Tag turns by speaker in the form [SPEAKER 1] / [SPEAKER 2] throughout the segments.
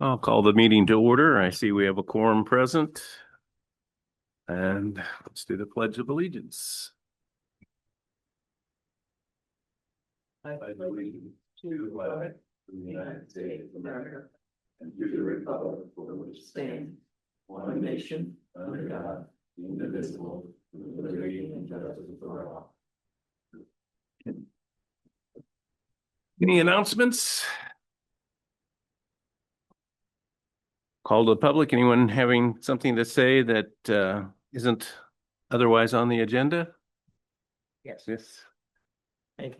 [SPEAKER 1] I'll call the meeting to order. I see we have a quorum present. And let's do the Pledge of Allegiance. I pledge allegiance to the flag of the United States of America and to the republic for which it stands, one nation, under God, indivisible, with liberty and justice for all. Any announcements? Call to the public. Anyone having something to say that isn't otherwise on the agenda?
[SPEAKER 2] Yes.
[SPEAKER 1] Yes.
[SPEAKER 2] Hey.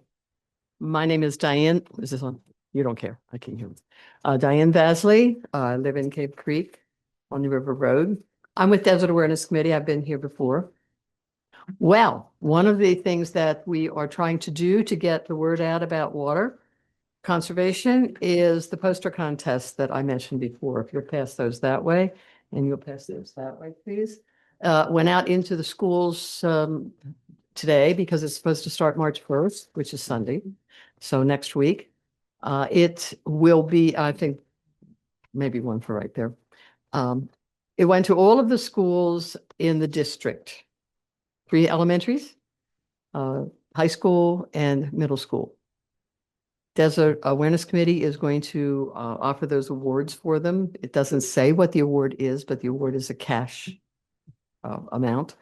[SPEAKER 2] My name is Diane. Is this on? You don't care. I can hear. Diane Vasley. I live in Cave Creek on the River Road. I'm with Desert Awareness Committee. I've been here before. Well, one of the things that we are trying to do to get the word out about water conservation is the poster contest that I mentioned before. If you'll pass those that way, and you'll pass those that way, please. Went out into the schools today because it's supposed to start March 1st, which is Sunday. So next week, it will be, I think, maybe one for right there. It went to all of the schools in the district, 3 elementaries, high school and middle school. Desert Awareness Committee is going to offer those awards for them. It doesn't say what the award is, but the award is a cash amount.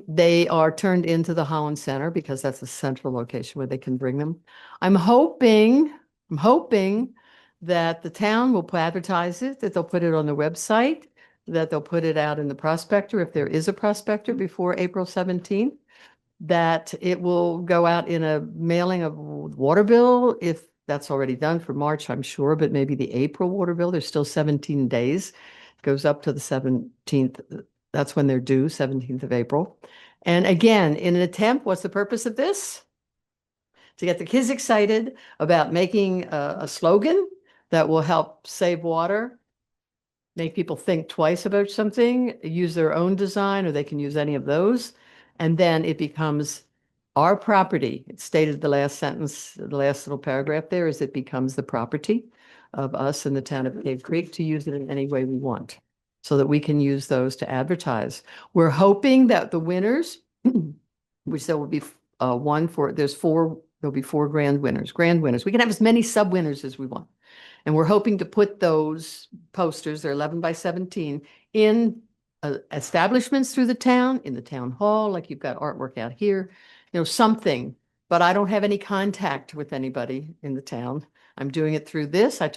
[SPEAKER 2] They are turned into the Holland Center because that's a central location where they can bring them. I'm hoping that the town will advertise it, that they'll put it on the website, that they'll put it out in the prospector if there is a prospector before April 17th, that it will go out in a mailing of water bill if that's already done for March, I'm sure, but maybe the April water bill, there's still 17 days, goes up to the 17th. That's when they're due, 17th of April. And again, in an attempt, what's the purpose of this? To get the kids excited about making a slogan that will help save water, make people think twice about something, use their own design, or they can use any of those. And then it becomes our property. It's stated the last sentence, the last little paragraph there is it becomes the property of us in the town of Cave Creek to use it in any way we want, so that we can use those to advertise. We're hoping that the winners, which there will be there'll be 4 grand winners. We can have as many sub winners as we want. And we're hoping to put those posters, they're 11 by 17, in establishments through the town, in the town hall, like you've got artwork out here, something. But I don't have any contact with anybody in the town. I'm doing it through this. I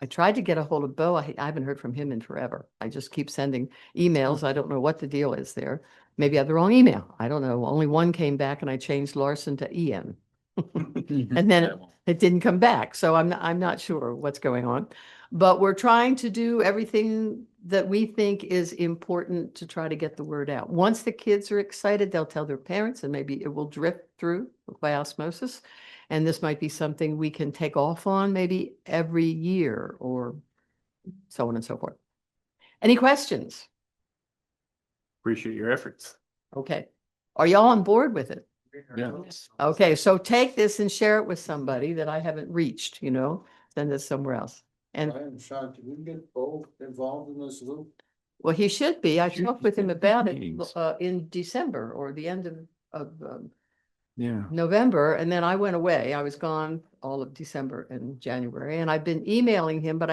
[SPEAKER 2] tried to get a hold of Bo. I haven't heard from him in forever. I just keep sending emails. I don't know what the deal is there. Maybe I have the wrong email. I don't know. Only one came back and I changed Larson to EM. And then it didn't come back. So I'm not sure what's going on. But we're trying to do everything that we think is important to try to get the word out. Once the kids are excited, they'll tell their parents, and maybe it will drift through by osmosis. And this might be something we can take off on maybe every year or so on and so forth. Any questions?
[SPEAKER 1] Appreciate your efforts.
[SPEAKER 2] Okay. Are y'all on board with it?
[SPEAKER 1] Yeah.
[SPEAKER 2] Okay, so take this and share it with somebody that I haven't reached, send it somewhere else. And
[SPEAKER 3] I am shocked. Did we get both involved in this loop?
[SPEAKER 2] well, he should be. I talked with him about it in December or the end of
[SPEAKER 1] Yeah.
[SPEAKER 2] November, and then I went away. I was gone all of December and January, and I've been emailing him, but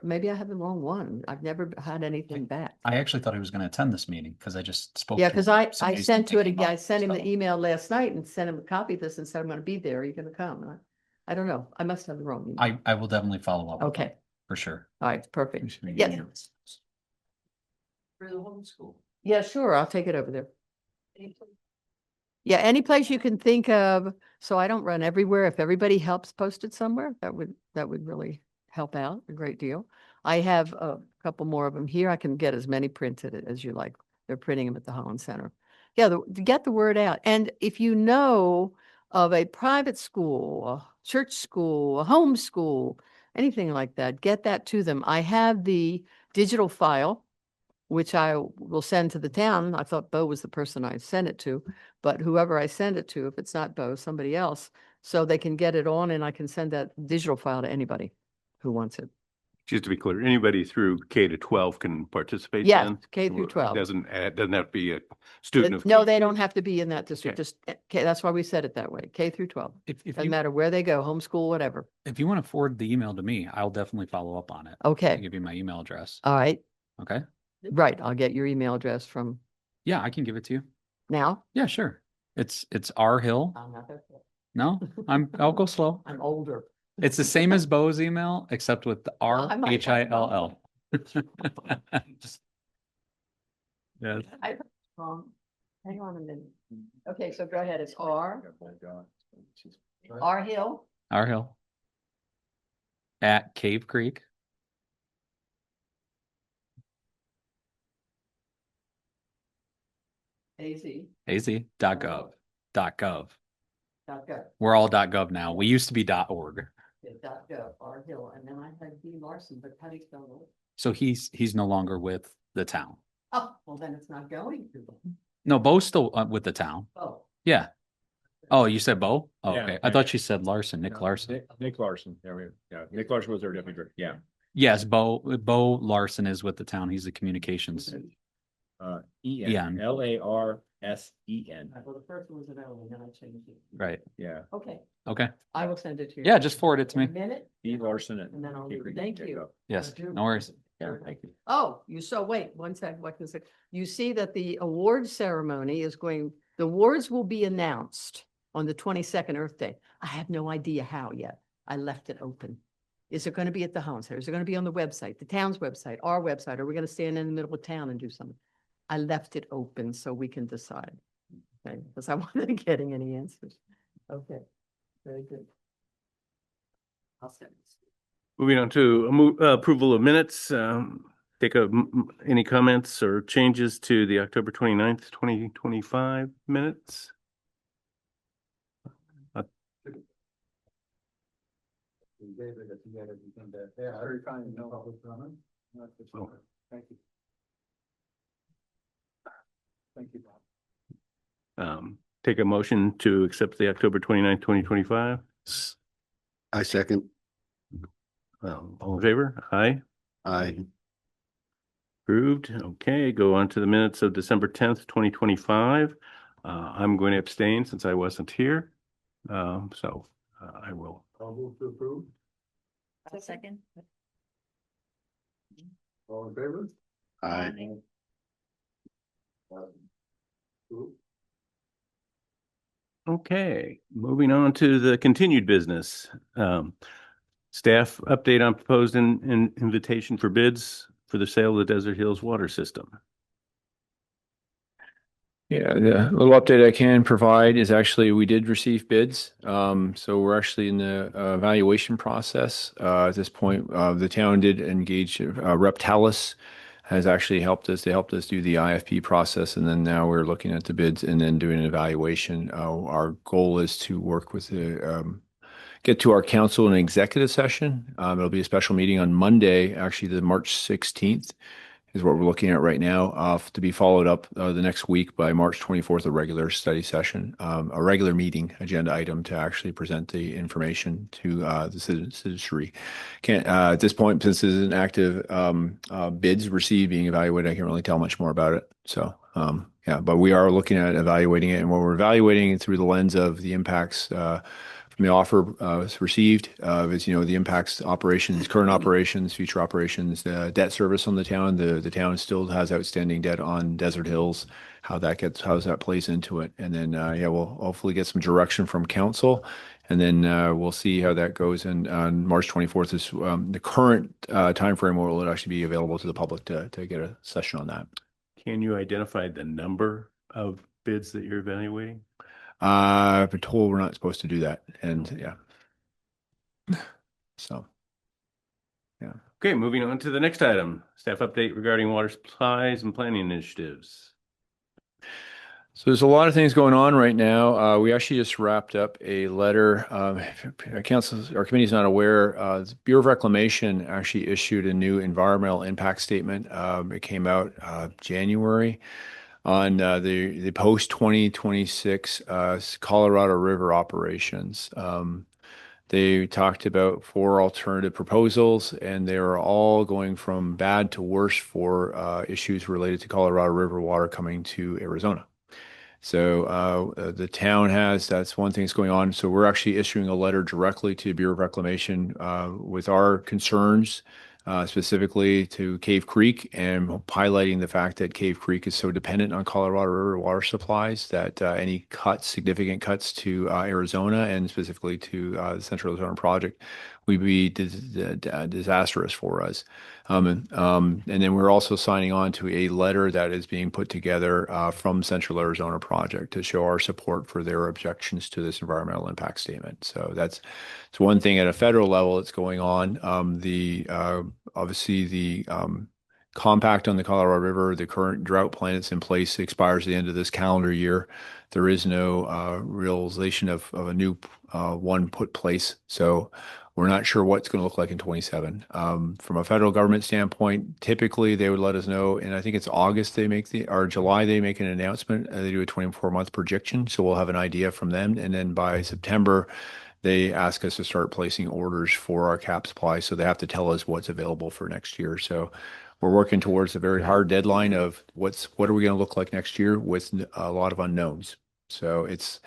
[SPEAKER 2] maybe I have the wrong one. I've never had anything back.
[SPEAKER 4] I actually thought he was going to attend this meeting because I just spoke.
[SPEAKER 2] Yeah,
[SPEAKER 4] to
[SPEAKER 2] because
[SPEAKER 4] him.
[SPEAKER 2] I
[SPEAKER 4] Somebody's
[SPEAKER 2] sent to it
[SPEAKER 4] thinking
[SPEAKER 2] again. I
[SPEAKER 4] about
[SPEAKER 2] sent him
[SPEAKER 4] stuff.
[SPEAKER 2] the email last night and sent him a copy of this and said, I'm going to be there. Are you going to come? I don't know. I must have the wrong email.
[SPEAKER 4] I will definitely follow up. with
[SPEAKER 2] Okay.
[SPEAKER 4] him, for sure.
[SPEAKER 2] All right, perfect.
[SPEAKER 1] Yeah.
[SPEAKER 2] Yeah,
[SPEAKER 3] For the homeschool.
[SPEAKER 2] yeah, sure. I'll take it over there. Yeah, any place you can think of, so I don't run everywhere. If everybody helps post it somewhere, that would really help out a great deal. I have a couple more of them here. I can get as many printed as you like. They're printing them at the Holland Center. Yeah, to get the word out. And if you know of a private school, a church school, a home school, anything like that, get that to them. I have the digital file, which I will send to the town. I thought Bo was the person I sent it to, but whoever I send it to, if it's not Bo, somebody else, so they can get it on and I can send that digital file to anybody who wants it.
[SPEAKER 1] Just to be clear, anybody through K to 12 can participate
[SPEAKER 2] Yes,
[SPEAKER 1] then?
[SPEAKER 2] K through 12.
[SPEAKER 1] Doesn't have to be a student of.
[SPEAKER 2] No, they don't have to be in that district,
[SPEAKER 1] Okay.
[SPEAKER 2] just, K, that's why we said it that way, K through 12.
[SPEAKER 4] If
[SPEAKER 2] Doesn't
[SPEAKER 4] you,
[SPEAKER 2] matter where they go, homeschool, whatever.
[SPEAKER 4] if you want to forward the email to me, I'll definitely follow up on it. I'll
[SPEAKER 2] Okay,
[SPEAKER 4] give you my email address.
[SPEAKER 2] all right,
[SPEAKER 4] Okay.
[SPEAKER 2] right, I'll get your email address from
[SPEAKER 4] Yeah, I can give it to you.
[SPEAKER 2] now.
[SPEAKER 4] Yeah, sure. It's R Hill.
[SPEAKER 2] I'm not that good.
[SPEAKER 4] No, I'll go slow.
[SPEAKER 2] I'm older.
[SPEAKER 4] It's the same as Bo's email, except with the
[SPEAKER 2] I might have
[SPEAKER 4] RHILL. Yes.
[SPEAKER 2] Wrong. Hang on a minute. Okay, so go ahead, it's R Hill,
[SPEAKER 4] R Hill. At Cave Creek.
[SPEAKER 2] AZ,
[SPEAKER 4] az.gov. .gov.
[SPEAKER 2] .gov,
[SPEAKER 4] We're all .gov now. We used to be .org.
[SPEAKER 2] yeah, .gov, R Hill, and then I had D Larson, but how do you spell it?
[SPEAKER 4] So he's no longer with the town.
[SPEAKER 2] Oh, well, then it's not going to them.
[SPEAKER 4] No, Bo's still with the town.
[SPEAKER 2] Oh.
[SPEAKER 4] Yeah. Oh, you said Bo? Oh,
[SPEAKER 5] Yeah,
[SPEAKER 4] okay. I
[SPEAKER 5] yeah.
[SPEAKER 4] thought you said Larson, Nick
[SPEAKER 5] No,
[SPEAKER 4] Larson.
[SPEAKER 5] Nick Larson. Yeah, Nick Larson was our deputy director. Yeah.
[SPEAKER 4] Yes, Bo Larson is with the town. He's the communications.
[SPEAKER 5] Ian.
[SPEAKER 4] Ian.
[SPEAKER 5] LARSEN.
[SPEAKER 2] Well, the first one was an L, and then I changed it.
[SPEAKER 4] Right.
[SPEAKER 5] Yeah.
[SPEAKER 2] Okay,
[SPEAKER 4] Okay.
[SPEAKER 2] I will send it to you.
[SPEAKER 4] Yeah, just forward it to
[SPEAKER 2] In a
[SPEAKER 4] me.
[SPEAKER 2] minute,
[SPEAKER 5] Steve Larson.
[SPEAKER 2] and then I'll leave it. Thank you.
[SPEAKER 4] Yes, no worries.
[SPEAKER 5] Yeah, thank you.
[SPEAKER 2] Oh, wait, one sec, what is it? You see that the award ceremony is going, the awards will be announced on the 22nd Earth Day. I have no idea how yet. I left it open. Is it going to be at the Homes Fair? Is it going to be on the website, the town's website, our website? Are we going to stand in the middle of town and do something? I left it open so we can decide. Okay, because I wasn't getting any answers. Okay, very good. I'll send this.
[SPEAKER 1] Moving on to approval of minutes. Any comments or changes to the October 29th, 2025 minutes?
[SPEAKER 3] Yeah, very kind, no public comment.
[SPEAKER 1] Oh.
[SPEAKER 3] Thank you. Thank you, Bob.
[SPEAKER 1] Take a motion to accept the October 29th, 2025.
[SPEAKER 6] I second.
[SPEAKER 1] All in favor? Aye.
[SPEAKER 6] Aye.
[SPEAKER 1] Approved. Okay, go on to the minutes of December 10th, 2025. I'm going to abstain since I wasn't here. I will.
[SPEAKER 3] I'll move to approve.
[SPEAKER 2] A second.
[SPEAKER 3] All in favor?
[SPEAKER 6] Aye.
[SPEAKER 3] Approved.
[SPEAKER 1] Okay, moving on to the continued business. Staff update on proposed invitation for bids for the sale of the Desert Hills Water System.
[SPEAKER 5] Yeah, the little update I can provide is actually we did receive bids. So we're actually in the evaluation process. At this point, the town did engage Reptalis has actually helped us. They helped us do the IFP process, and then now we're looking at the bids and then doing an evaluation. Our goal is to work with the get to our council in an executive session. It'll be a special meeting on Monday, actually the March 16th. Is what we're looking at right now, to be followed up the next week by March 24th, a regular study session, a regular meeting agenda item to actually present the information to the citizenry. At this point, since this is an active bids received being evaluated, I can't really tell much more about it. So yeah, but we are looking at evaluating it, and what we're evaluating it through the lens of the impacts from the offer received, is, the impacts to operations, current operations, future operations, debt service on the town. The town still has outstanding debt on Desert Hills, how that plays into it. And then, we'll hopefully get some direction from council, and then we'll see how that goes. And on March 24th is the current timeframe where it will actually be available to the public to get a session on that.
[SPEAKER 1] Can you identify the number of bids that you're evaluating?
[SPEAKER 5] I've been told we're not supposed to do that. And yeah. So.
[SPEAKER 1] Okay, moving on to the next item, staff update regarding water supplies and planning initiatives.
[SPEAKER 5] So there's a lot of things going on right now. We actually just wrapped up a letter. Our committee is not aware. The Bureau of Reclamation actually issued a new environmental impact statement. It came out January on the post 2026 Colorado River operations. They talked about 4 alternative proposals, and they are all going from bad to worse for issues related to Colorado River water coming to Arizona. So the town that's one thing that's going on. So we're actually issuing a letter directly to Bureau of Reclamation with our concerns, specifically to Cave Creek, and highlighting the fact that Cave Creek is so dependent on Colorado River water supplies that any significant cuts to Arizona and specifically to the Central Arizona Project would be disastrous for us. And then we're also signing on to a letter that is being put together from Central Arizona Project to show our support for their objections to this environmental impact statement. So it's one thing at a federal level that's going on. Obviously the compact on the Colorado River, the current drought plan that's in place expires at the end of this calendar year. There is no realization of a new one put place. So we're not sure what's going to look like in 27. From a federal government standpoint, typically they would let us know, and I think it's August or July they make an announcement. They do a 24-month projection, so we'll have an idea from them. And then by September, they ask us to start placing orders for our cap supply. So they have to tell us what's available for next year. So we're working towards a very hard deadline of what are we going to look like next year with a lot of unknowns. So it's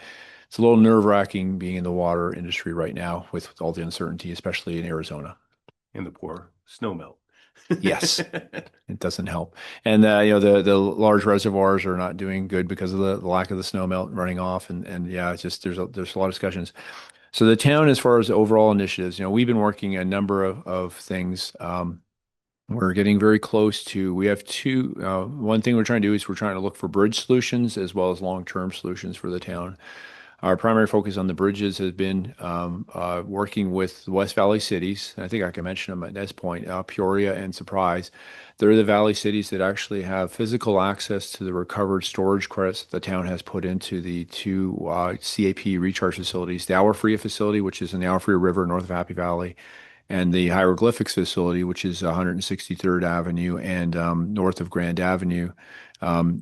[SPEAKER 5] a little nerve-wracking being in the water industry right now with all the uncertainty, especially in Arizona.
[SPEAKER 1] And the poor snow melt.
[SPEAKER 5] Yes, it doesn't help. And the large reservoirs are not doing good because of the lack of the snow melt running off. And yeah, it's just there's a lot of discussions. So the town, as far as overall initiatives, we've been working a number of things. We're getting very close to, we have one thing we're trying to do is we're trying to look for bridge solutions as well as long-term solutions for the town. Our primary focus on the bridges has been working with the West Valley cities. I think I can mention them at this point, Peoria and Surprise. They're the valley cities that actually have physical access to the recovered storage credits that the town has put into the 2 CAP recharge facilities, the Agua Fria facility, which is in the Agua Fria River north of Happy Valley, and the Hieroglyphics facility, which is 163rd Avenue and north of Grand Avenue,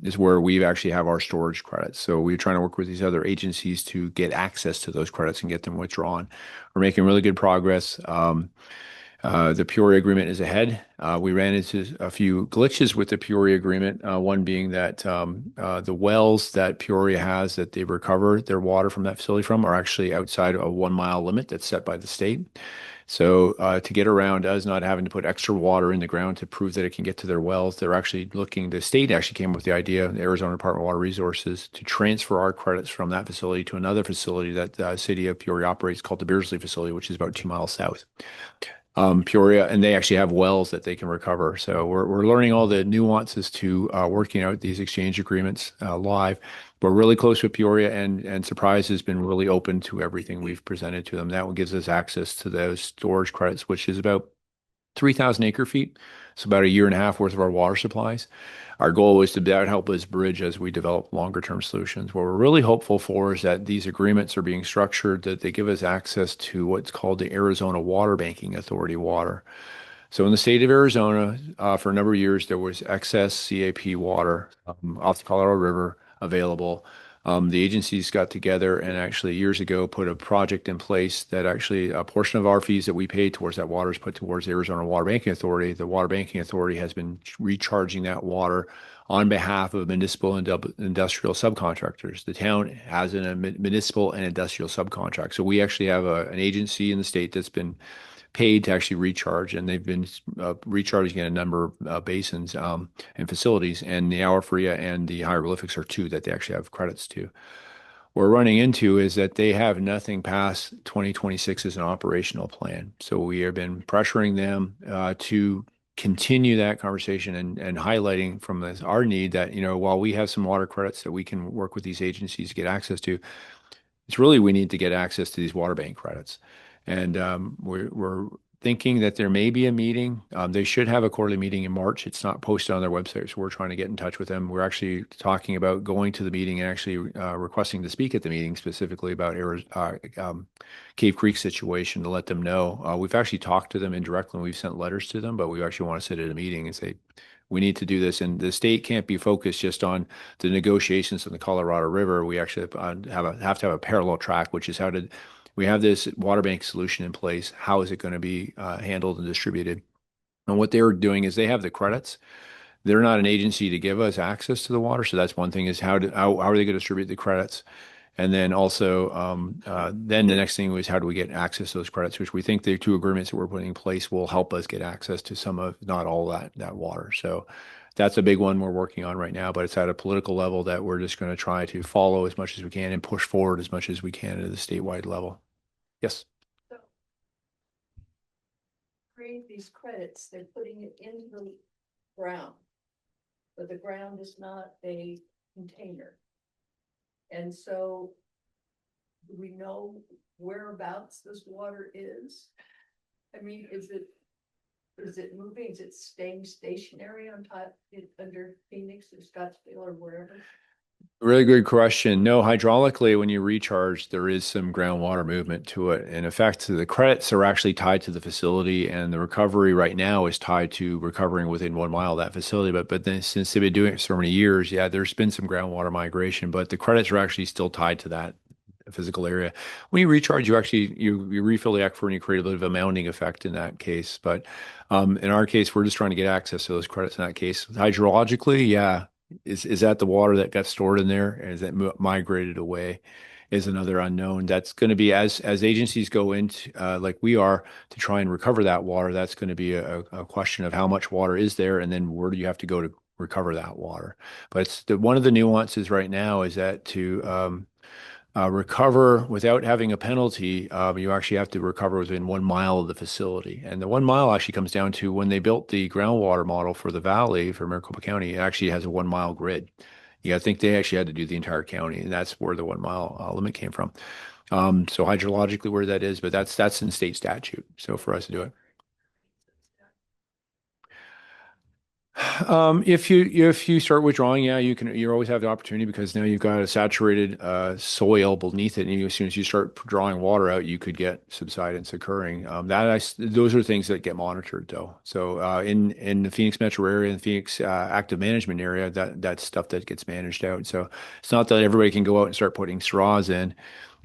[SPEAKER 5] is where we actually have our storage credits. So we're trying to work with these other agencies to get access to those credits and get them withdrawn. We're making really good progress. The Peoria agreement is ahead. We ran into a few glitches with the Peoria agreement, one being that the wells that Peoria has that they recover their water from that facility from are actually outside a 1-mile limit that's set by the state. So to get around us not having to put extra water in the ground to prove that it can get to their wells, the state actually came up with the idea, the Arizona Department of Water Resources, to transfer our credits from that facility to another facility that the city of Peoria operates called the Beardsley facility, which is about 2 miles south. Peoria, and they actually have wells that they can recover. So we're learning all the nuances to working out these exchange agreements live. We're really close with Peoria, and Surprise has been really open to everything we've presented to them. That one gives us access to those storage credits, which is about 3,000 acre feet. So about 1.5 years worth of our water supplies. Our goal is to help us bridge as we develop longer term solutions. What we're really hopeful for is that these agreements are being structured that they give us access to what's called the Arizona Water Banking Authority water. So in the state of Arizona, for a number of years, there was excess CAP water off the Colorado River available. The agencies got together and actually years ago put a project in place that actually a portion of our fees that we pay towards that water is put towards the Arizona Water Banking Authority. The Water Banking Authority has been recharging that water on behalf of municipal and industrial subcontractors. The town has a municipal and industrial subcontract. So we actually have an agency in the state that's been paid to actually recharge, and they've been recharging in a number of basins and facilities, and the Agua Fria and the Hieroglyphics are 2 that they actually have credits to. What we're running into is that they have nothing past 2026 as an operational plan. So we have been pressuring them to continue that conversation and highlighting from this our need that, while we have some water credits that we can work with these agencies to get access to, it's really we need to get access to these water bank credits. And we're thinking that there may be a meeting. They should have a quarterly meeting in March. It's not posted on their website, so we're trying to get in touch with them. We're actually talking about going to the meeting and actually requesting to speak at the meeting specifically about Cave Creek situation to let them know. We've actually talked to them indirectly and we've sent letters to them, but we actually want to sit at a meeting and say, we need to do this. And the state can't be focused just on the negotiations in the Colorado River. We actually have to have a parallel track, which is how to we have this water bank solution in place. How is it going to be handled and distributed? And what they're doing is they have the credits. They're not an agency to give us access to the water. So that's one thing is how are they going to distribute the credits? And then also, then the next thing was how do we get access to those credits, which we think the two agreements that we're putting in place will help us get access to some of, not all that water. So that's a big one we're working on right now, but it's at a political level that we're just going to try to follow as much as we can and push forward as much as we can at the statewide level. Yes.
[SPEAKER 1] Create these credits, they're putting it into the ground. But the ground is not a container. And so do we know whereabouts this water is? I mean, is it moving? Is it staying stationary on top, under Phoenix or Scottsdale or wherever?
[SPEAKER 5] Really good question. No, hydraulically, when you recharge, there is some groundwater movement to it. And in fact, the credits are actually tied to the facility, and the recovery right now is tied to recovering within 1 mile of that facility. But then since they've been doing it so many years, yeah, there's been some groundwater migration, but the credits are actually still tied to that physical area. When you recharge, you refill the aquifer and you create a bit of a mounding effect in that case. But in our case, we're just trying to get access to those credits in that case. Hydrologically, yeah. Is that the water that got stored in there, and is that migrated away? Is another unknown. That's going to be as agencies go into like we are to try and recover that water. That's going to be a question of how much water is there, and then where do you have to go to recover that water? But it's one of the nuances right now is that to recover without having a penalty, you actually have to recover within 1 mile of the facility. And the 1 mile actually comes down to when they built the groundwater model for the valley for Maricopa County, it actually has a 1 mile grid. Yeah, I think they actually had to do the entire county, and that's where the 1 mile limit came from. So hydrologically where that is, but that's in state statute. So for us to do it. If you start withdrawing, yeah, you always have the opportunity because now you've got a saturated soil beneath it, and as soon as you start drawing water out, you could get subsidence occurring. Those are things that get monitored though. So in the Phoenix metro area and Phoenix active management area, that's stuff that gets managed out. So it's not that everybody can go out and start putting straws in.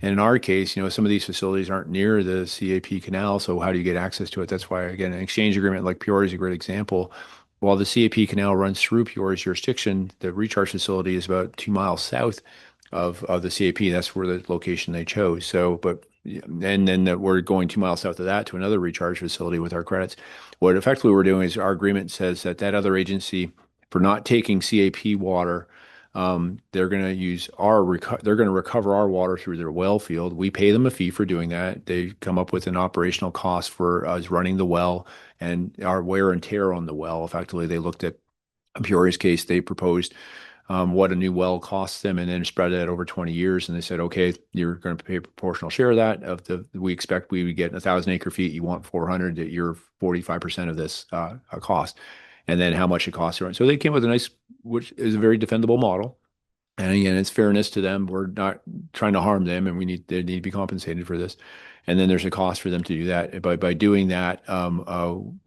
[SPEAKER 5] And in our case, some of these facilities aren't near the CAP canal, so how do you get access to it? That's why, again, an exchange agreement like Peoria is a great example. While the CAP canal runs through Peoria's jurisdiction, the recharge facility is about 2 miles south of the CAP. That's where the location they chose. So, and then we're going 2 miles south of that to another recharge facility with our credits. What effectively we're doing is our agreement says that other agency, for not taking CAP water, they're going to use they're going to recover our water through their well field. We pay them a fee for doing that. They come up with an operational cost for us running the well and our wear and tear on the well. Effectively, they looked at Peoria's case. They proposed what a new well costs them, and then spread that over 20 years. And they said, okay, you're going to pay a proportional share of that. We expect we would get 1,000 acre feet. You want 400. You're 45% of this cost. And then how much it costs to run. So they came with a nice, which is a very defendable model. And again, it's fairness to them. We're not trying to harm them, and they need to be compensated for this. And then there's a cost for them to do that. By doing that,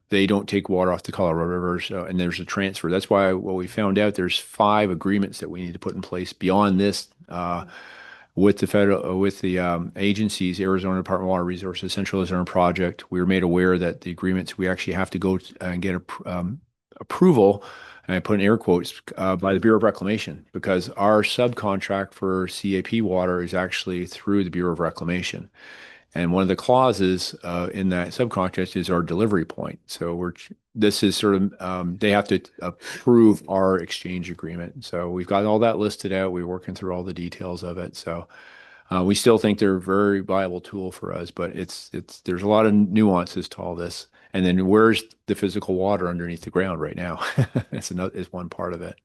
[SPEAKER 5] they don't take water off the Colorado River, and there's a transfer. That's why what we found out, there's 5 agreements that we need to put in place beyond this with the agencies, Arizona Department of Water Resources, Central Arizona Project. We were made aware that the agreements, we actually have to go and get approval, and I put in air quotes, by the Bureau of Reclamation, because our subcontract for CAP water is actually through the Bureau of Reclamation. And one of the clauses in that subcontract is our delivery point. So this is sort of, they have to approve our exchange agreement. So we've got all that listed out. We're working through all the details of it. So we still think they're a very viable tool for us, but there's a lot of nuances to all this. And then where's the physical water underneath the ground right now? It's one part of it.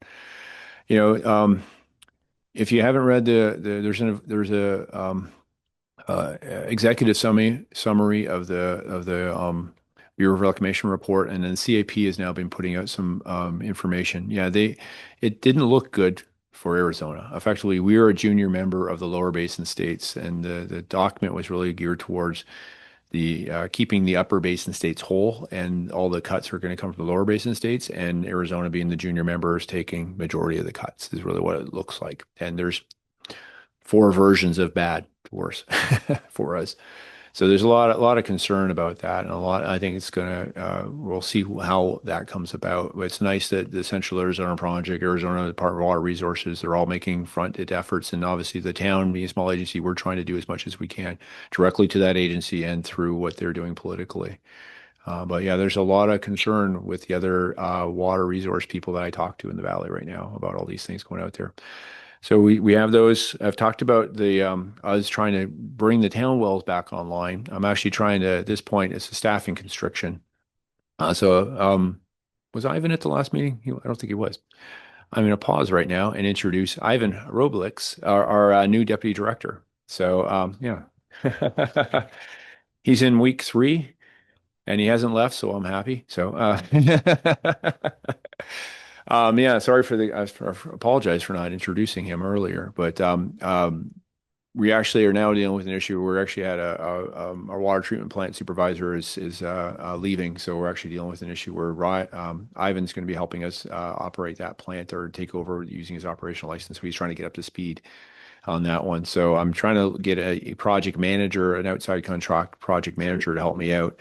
[SPEAKER 5] If you haven't read there's a executive summary of the Bureau of Reclamation report, and then CAP has now been putting out some information. Yeah, it didn't look good for Arizona. Effectively, we are a junior member of the lower basin states, and the document was really geared towards the keeping the upper basin states whole, and all the cuts are going to come from the lower basin states, and Arizona being the junior member is taking majority of the cuts is really what it looks like. And there's 4 versions of bad. worse for us. So there's a lot of concern about that, and I think it's we'll see how that comes about. But it's nice that the Central Arizona Project, Arizona Department of Water Resources, they're all making fronted efforts, and obviously the town, being a small agency, we're trying to do as much as we can directly to that agency and through what they're doing politically. But yeah, there's a lot of concern with the other water resource people that I talk to in the valley right now about all these things going out there. So we have those. I've talked about I was trying to bring the town wells back online. I'm actually trying to, at this point, it's a staffing constriction. Was Ivan at the last meeting? I don't think he was. I'm going to pause right now and introduce Ivan Roblix, our new deputy director. So yeah, he's in week 3 and he hasn't left, so I'm happy. So yeah, sorry for apologize for not introducing him earlier, but we actually are now dealing with an issue. We're actually at our water treatment plant supervisor is leaving, so we're actually dealing with an issue where Ivan's going to be helping us operate that plant or take over using his operational license. So he's trying to get up to speed on that one. So I'm trying to get a project manager, an outside contract project manager to help me out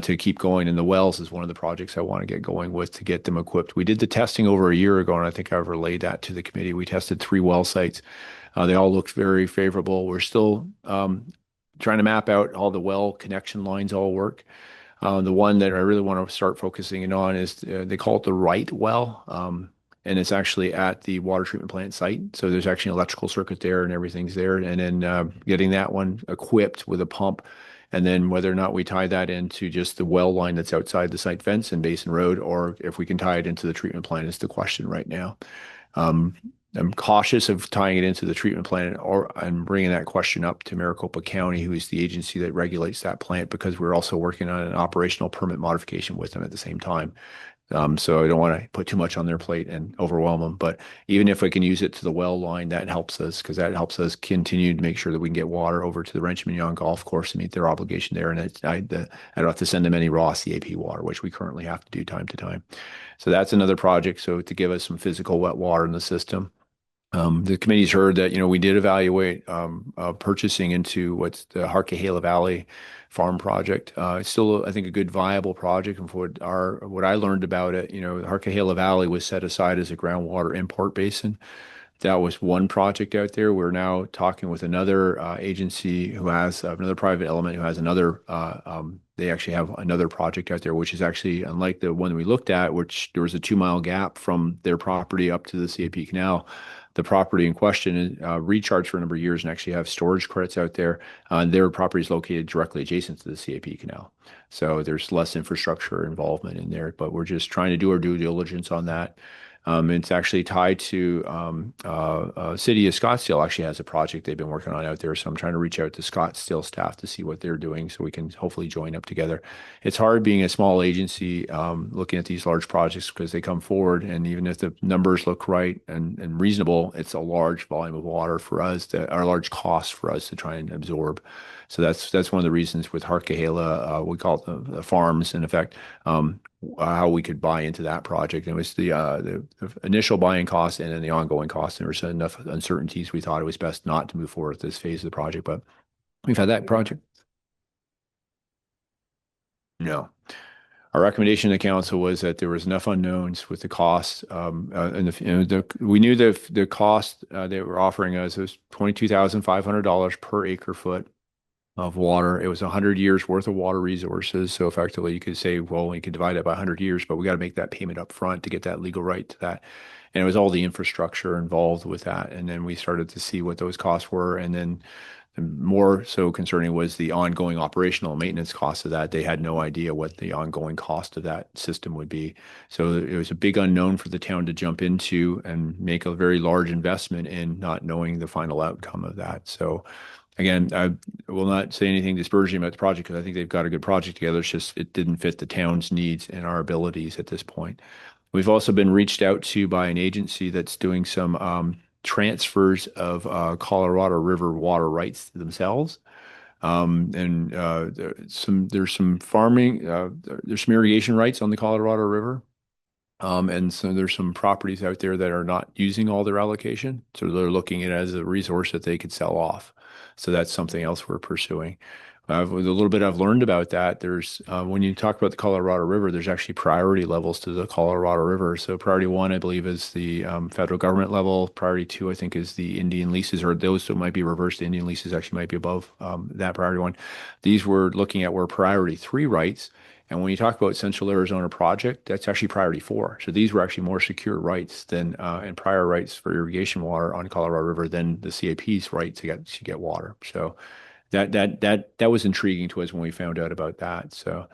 [SPEAKER 5] to keep going. And the wells is one of the projects I want to get going with to get them equipped. We did the testing over a year ago, and I think I've relayed that to the committee. We tested 3 well sites. They all looked very favorable. We're still trying to map out all the well connection lines all work. The one that I really want to start focusing in on is they call it the Wright well. And it's actually at the water treatment plant site. So there's actually an electrical circuit there and everything's there. And then getting that one equipped with a pump. And then whether or not we tie that into just the well line that's outside the site fence and Basin Road, or if we can tie it into the treatment plant is the question right now. I'm cautious of tying it into the treatment plant and bringing that question up to Maricopa County, who is the agency that regulates that plant, because we're also working on an operational permit modification with them at the same time. So I don't want to put too much on their plate and overwhelm them. But even if we can use it to the well line, that helps us, because that helps us continue to make sure that we can get water over to the Wrench Mignon Golf Course to meet their obligation there. And I don't have to send them any raw CAP water, which we currently have to do time to time. So that's another project. So to give us some physical wet water in the system. The committee's heard that, we did evaluate purchasing into what's the Harquahala Valley Farm project. It's still, I think, a good viable project. And for what I learned about it, the Harquahala Valley was set aside as a groundwater import basin. That was one project out there. We're now talking with another agency who has another private element who has another. They actually have another project out there, which is actually unlike the one we looked at, which there was a 2-mile gap from their property up to the CAP Canal. The property in question is recharged for a number of years and actually have storage credits out there. Their property is located directly adjacent to the CAP Canal. So there's less infrastructure involvement in there, but we're just trying to do our due diligence on that. It's actually tied to City of Scottsdale actually has a project they've been working on out there. So I'm trying to reach out to Scottsdale staff to see what they're doing so we can hopefully join up together. It's hard being a small agency looking at these large projects because they come forward, and even if the numbers look right and reasonable, it's a large volume of water for us, a large cost for us to try and absorb. So that's one of the reasons with Harquahala, we call it the farms, in effect, how we could buy into that project. And it was the initial buying cost and then the ongoing cost. There was enough uncertainties. We thought it was best not to move forward with this phase of the project, but we've had that project. No. Our recommendation to the council was that there was enough unknowns with the cost, and we knew the cost they were offering us was $22,500 per acre foot of water. It was 100 years worth of water resources. So effectively you could say, well, you could divide it by 100 years, but we got to make that payment up front to get that legal right to that. And it was all the infrastructure involved with that. And then we started to see what those costs were. And then more so concerning was the ongoing operational maintenance cost of that. They had no idea what the ongoing cost of that system would be. So it was a big unknown for the town to jump into and make a very large investment in not knowing the final outcome of that. So again, I will not say anything disparaging about the project because I think they've got a good project together. It's just it didn't fit the town's needs and our abilities at this point. We've also been reached out to by an agency that's doing some transfers of Colorado River water rights to themselves. There's some farming, there's some irrigation rights on the Colorado River. And so there's some properties out there that are not using all their allocation. So they're looking at it as a resource that they could sell off. So that's something else we're pursuing. With a little bit I've learned about that, there's when you talk about the Colorado River, there's actually priority levels to the Colorado River. So priority one, I believe, is the federal government level. Priority two, I think, is the Indian leases, or those that might be reversed. The Indian leases actually might be above that priority one. These we're looking at were priority three rights. And when you talk about Central Arizona Project, that's actually priority four. So these were actually more secure rights than and prior rights for irrigation water on Colorado River than the CAP's right to get water. So that was intriguing to us when we found out about that. So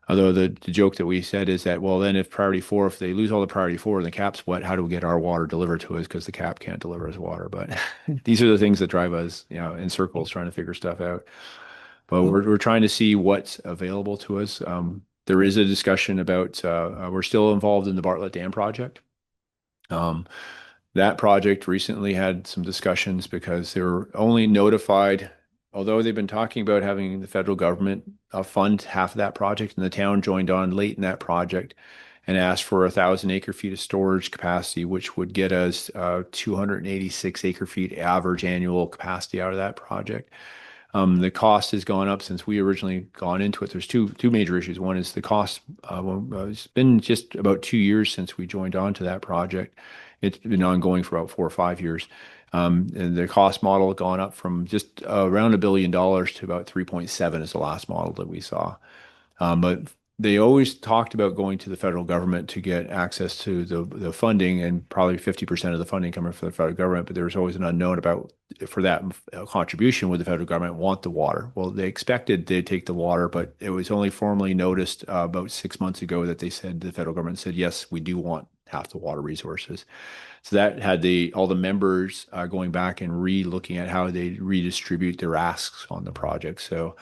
[SPEAKER 5] although the joke that we said is that, well, then if priority four, if they lose all the priority four and the cap's wet, how do we get our water delivered to us? Because the cap can't deliver us water. But these are the things that drive us, in circles trying to figure stuff out. But we're trying to see what's available to us. There is a discussion about we're still involved in the Bartlett Dam project. That project recently had some discussions because they were only notified, although they've been talking about having the federal government fund half of that project, and the town joined on late in that project and asked for 1,000 acre feet of storage capacity, which would get us 286 acre feet average annual capacity out of that project. The cost has gone up since we originally gone into it. There's two major issues. One is the cost. It's been just about 2 years since we joined on to that project. It's been ongoing for about 4 or 5 years. And the cost model had gone up from just around $1 billion to about 3.7 is the last model that we saw. But they always talked about going to the federal government to get access to the funding, and probably 50% of the funding coming from the federal government. But there was always an unknown about, for that contribution, would the federal government want the water? Well, they expected they'd take the water, but it was only formally noticed about 6 months ago that they said, the federal government said, yes, we do want half the water resources. So that had all the members going back and re-looking at how they redistribute their asks on the project. So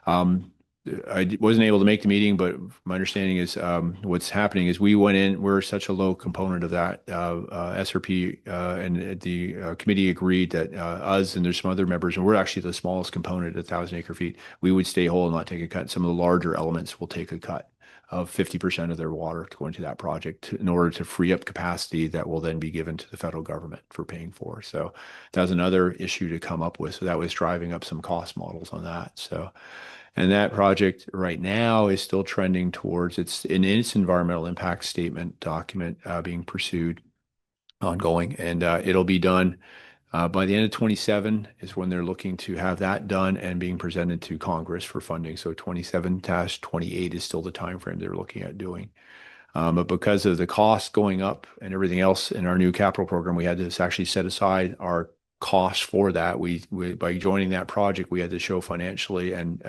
[SPEAKER 5] I wasn't able to make the meeting, but my understanding is what's happening is we went in, we're such a low component of that SRP, and the committee agreed that us and there's some other members, and we're actually the smallest component at 1,000 acre feet, we would stay whole and not take a cut. Some of the larger elements will take a cut of 50% of their water going to that project in order to free up capacity that will then be given to the federal government for paying for. So that was another issue to come up with. So that was driving up some cost models on that. So, and that project right now is still trending towards its environmental impact statement document being pursued ongoing, and it'll be done by the end of 27 is when they're looking to have that done and being presented to Congress for funding. So 27-28 is still the time frame they're looking at doing. But because of the cost going up and everything else in our new capital program, we had to actually set aside our costs for that. We by joining that project, we had to show financially and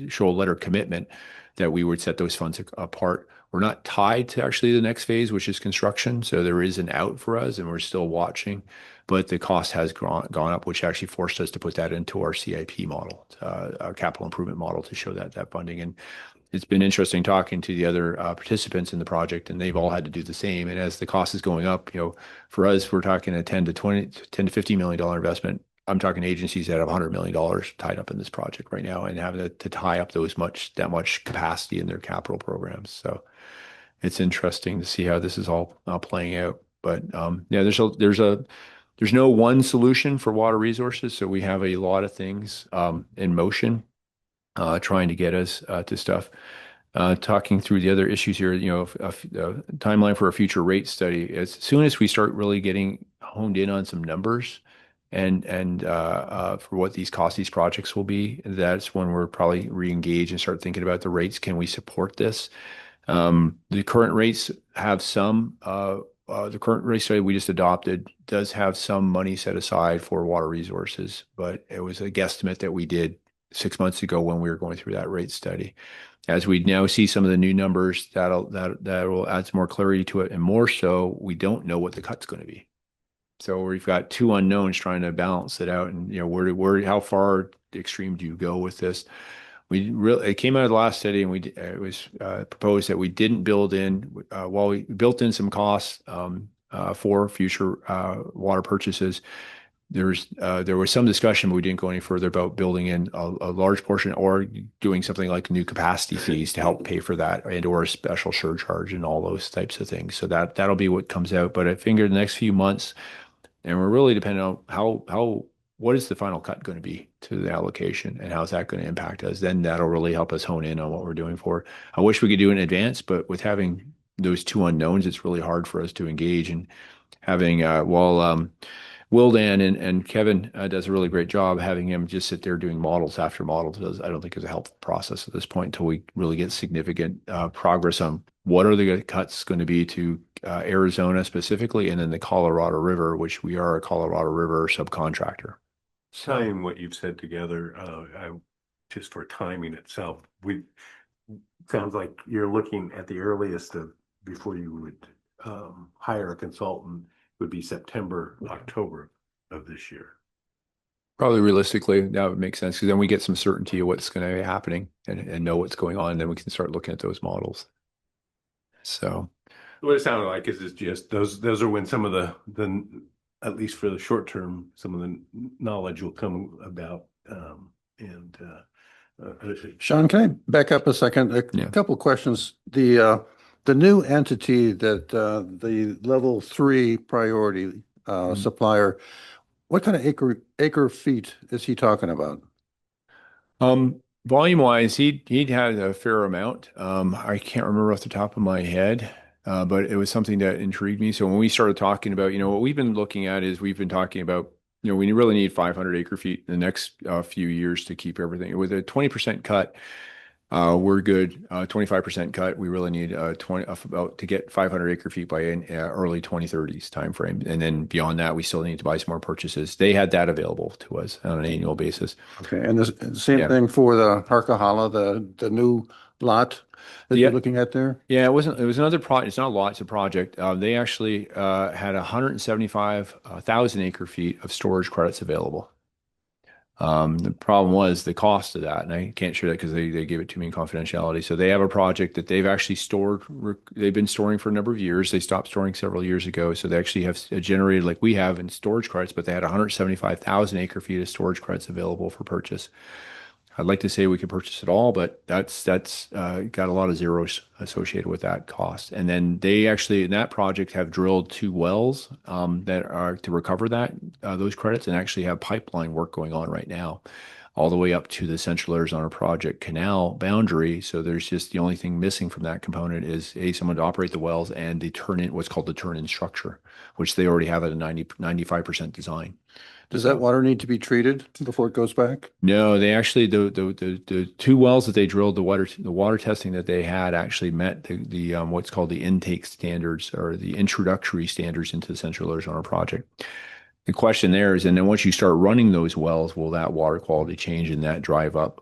[SPEAKER 5] show a letter of commitment that we would set those funds apart. We're not tied to actually the next phase, which is construction. So there is an out for us, and we're still watching. But the cost has gone up, which actually forced us to put that into our CIP model, our capital improvement model, to show that funding. And it's been interesting talking to the other participants in the project, and they've all had to do the same. And as the cost is going up, for us, we're talking a $10 to $50 million investment. I'm talking agencies that have $100 million tied up in this project right now and having to tie up that much capacity in their capital programs. So it's interesting to see how this is all playing out. But yeah, there's no one solution for water resources. So we have a lot of things in motion trying to get us to stuff. Talking through the other issues here, a timeline for a future rate study. As soon as we start really getting honed in on some numbers and for what these projects will be, that's when we're probably re-engage and start thinking about the rates. Can we support this? The current rates have the current rate study we just adopted does have some money set aside for water resources, but it was a guesstimate that we did 6 months ago when we were going through that rate study. As we now see some of the new numbers, that will add some more clarity to it, and more so, we don't know what the cut's going to be. So we've got two unknowns trying to balance it out, and how far extreme do you go with this? It came out of the last study, and it was proposed that we didn't build in, while we built in some costs for future water purchases. There was some discussion, but we didn't go any further about building in a large portion or doing something like new capacity fees to help pay for that, or a special surcharge and all those types of things. So that'll be what comes out. But I figure the next few months, and we're really depending on how what is the final cut going to be to the allocation and how's that going to impact us? Then that'll really help us hone in on what we're doing for it. I wish we could do it in advance, but with having those two unknowns, it's really hard for us to engage. And having, Wildan and Kevin does a really great job, having him just sit there doing models after models does, I don't think is a helpful process at this point until we really get significant progress on what are the cuts going to be to Arizona specifically, and then the Colorado River, which we are a Colorado River subcontractor.
[SPEAKER 7] Tying what you've said together, just for timing itself, sounds like you're looking at the earliest of before you would hire a consultant would be September, October of this year.
[SPEAKER 5] Probably realistically, that would make sense because then we get some certainty of what's going to be happening and know what's going on. And then we can start looking at those models. So
[SPEAKER 7] What it sounded like is just those are when some of the at least for the short term, some of the knowledge will come about.
[SPEAKER 6] Sean, can I back up a second?
[SPEAKER 5] Yeah.
[SPEAKER 6] A couple questions. The new entity that the level 3 priority supplier, what kind of acre feet is he talking about?
[SPEAKER 5] Volume wise, he'd had a fair amount. I can't remember off the top of my head, but it was something that intrigued me. So when we started talking about, what we've been looking at is we've been talking about, we really need 500 acre feet in the next few years to keep everything with a 20% cut. We're good. 25% cut. We really need about to get 500 acre feet by early 2030s timeframe, and then beyond that, we still need to buy some more purchases. They had that available to us on an annual basis.
[SPEAKER 6] Okay, and the same thing for the Harkahala, the new lot that you're looking at there?
[SPEAKER 5] Yeah, it was another project. It's not a lot, it's a project. They actually had 175,000 acre feet of storage credits available. The problem was the cost of that, and I can't share that because they gave it to me in confidentiality. So they have a project that they've actually they've been storing for a number of years. They stopped storing several years ago. So they actually have generated, like we have in storage credits, but they had 175,000 acre feet of storage credits available for purchase. I'd like to say we could purchase it all, but that's got a lot of zeros associated with that cost. And then they actually, in that project, have drilled 2 wells that are to recover those credits, and actually have pipeline work going on right now, all the way up to the Central Arizona Project canal boundary. So there's just the only thing missing from that component is someone to operate the wells and what's called the turn-in structure, which they already have at a 95% design.
[SPEAKER 6] Does that water need to be treated before it goes back?
[SPEAKER 5] No, they actually the 2 wells that they drilled, the water testing that they had actually met the what's called the intake standards, or the introductory standards into the Central Arizona Project. The question there is, and then once you start running those wells, will that water quality change and that drive up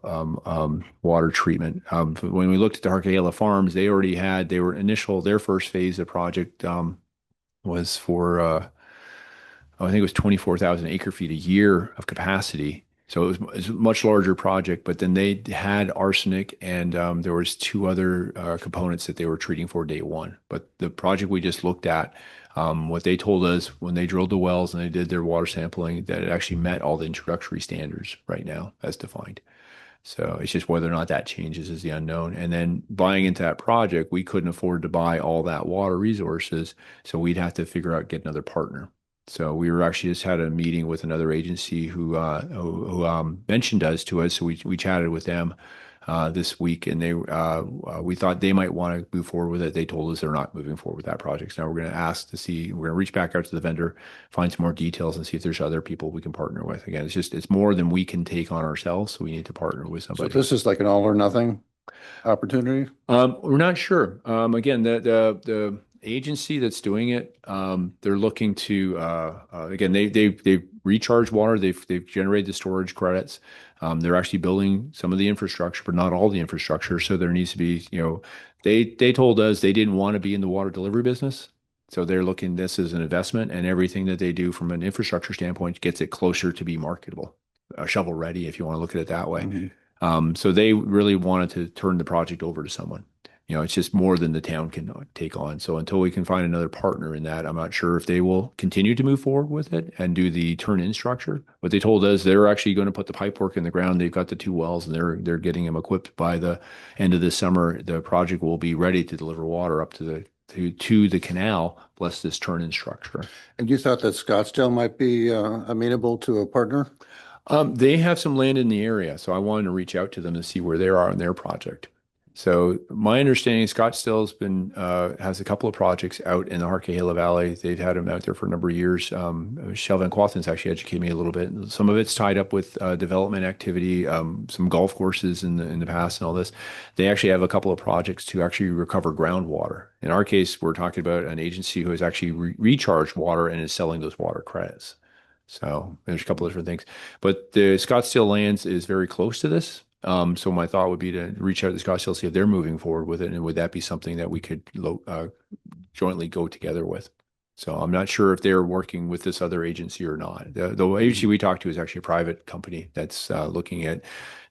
[SPEAKER 5] water treatment? When we looked at the Harkahala Farms, their first phase of the project was for I think it was 24,000 acre feet a year of capacity. So it was a much larger project, but then they had arsenic and there was 2 other components that they were treating for day one. But the project we just looked at, what they told us when they drilled the wells and they did their water sampling, that it actually met all the introductory standards right now as defined. So it's just whether or not that changes is the unknown. And then buying into that project, we couldn't afford to buy all that water resources. So we'd have to figure out, get another partner. So we were actually just had a meeting with another agency who mentioned us to us. So we chatted with them this week, and we thought they might want to move forward with it. They told us they're not moving forward with that project. So now we're going to reach back out to the vendor, find some more details, and see if there's other people we can partner with. Again, it's more than we can take on ourselves. So we need to partner with somebody.
[SPEAKER 6] So this is like an all or nothing opportunity?
[SPEAKER 5] We're not sure. Again, the agency that's doing it, they're looking to again, they recharge water. They've generated the storage credits. They're actually building some of the infrastructure, but not all the infrastructure. So there needs to be, they told us they didn't want to be in the water delivery business. So they're looking this as an investment, and everything that they do from an infrastructure standpoint gets it closer to be marketable, shovel ready, if you want to look at it that way. Mm-hmm. So they really wanted to turn the project over to someone. It's just more than the town can take on. So until we can find another partner in that, I'm not sure if they will continue to move forward with it and do the turn-in structure. But they told us they're actually going to put the pipe work in the ground. They've got the 2 wells, and they're getting them equipped by the end of this summer. The project will be ready to deliver water up to the canal plus this turn-in structure.
[SPEAKER 6] And you thought that Scottsdale might be amenable to a partner?
[SPEAKER 5] They have some land in the area, so I wanted to reach out to them to see where they are on their project. So my understanding, Scottsdale's been has a couple of projects out in the Harquahala Valley. They've had them out there for a number of years. Shel Van Quathen's actually educated me a little bit. Some of it's tied up with development activity, some golf courses in the past and all this. They actually have a couple of projects to actually recover groundwater. In our case, we're talking about an agency who has actually recharged water and is selling those water credits. So there's a couple of different things, but the Scottsdale Lands is very close to this. So my thought would be to reach out to Scottsdale, see if they're moving forward with it, and would that be something that we could jointly go together with? So I'm not sure if they're working with this other agency or not. The agency we talked to is actually a private company that's looking at.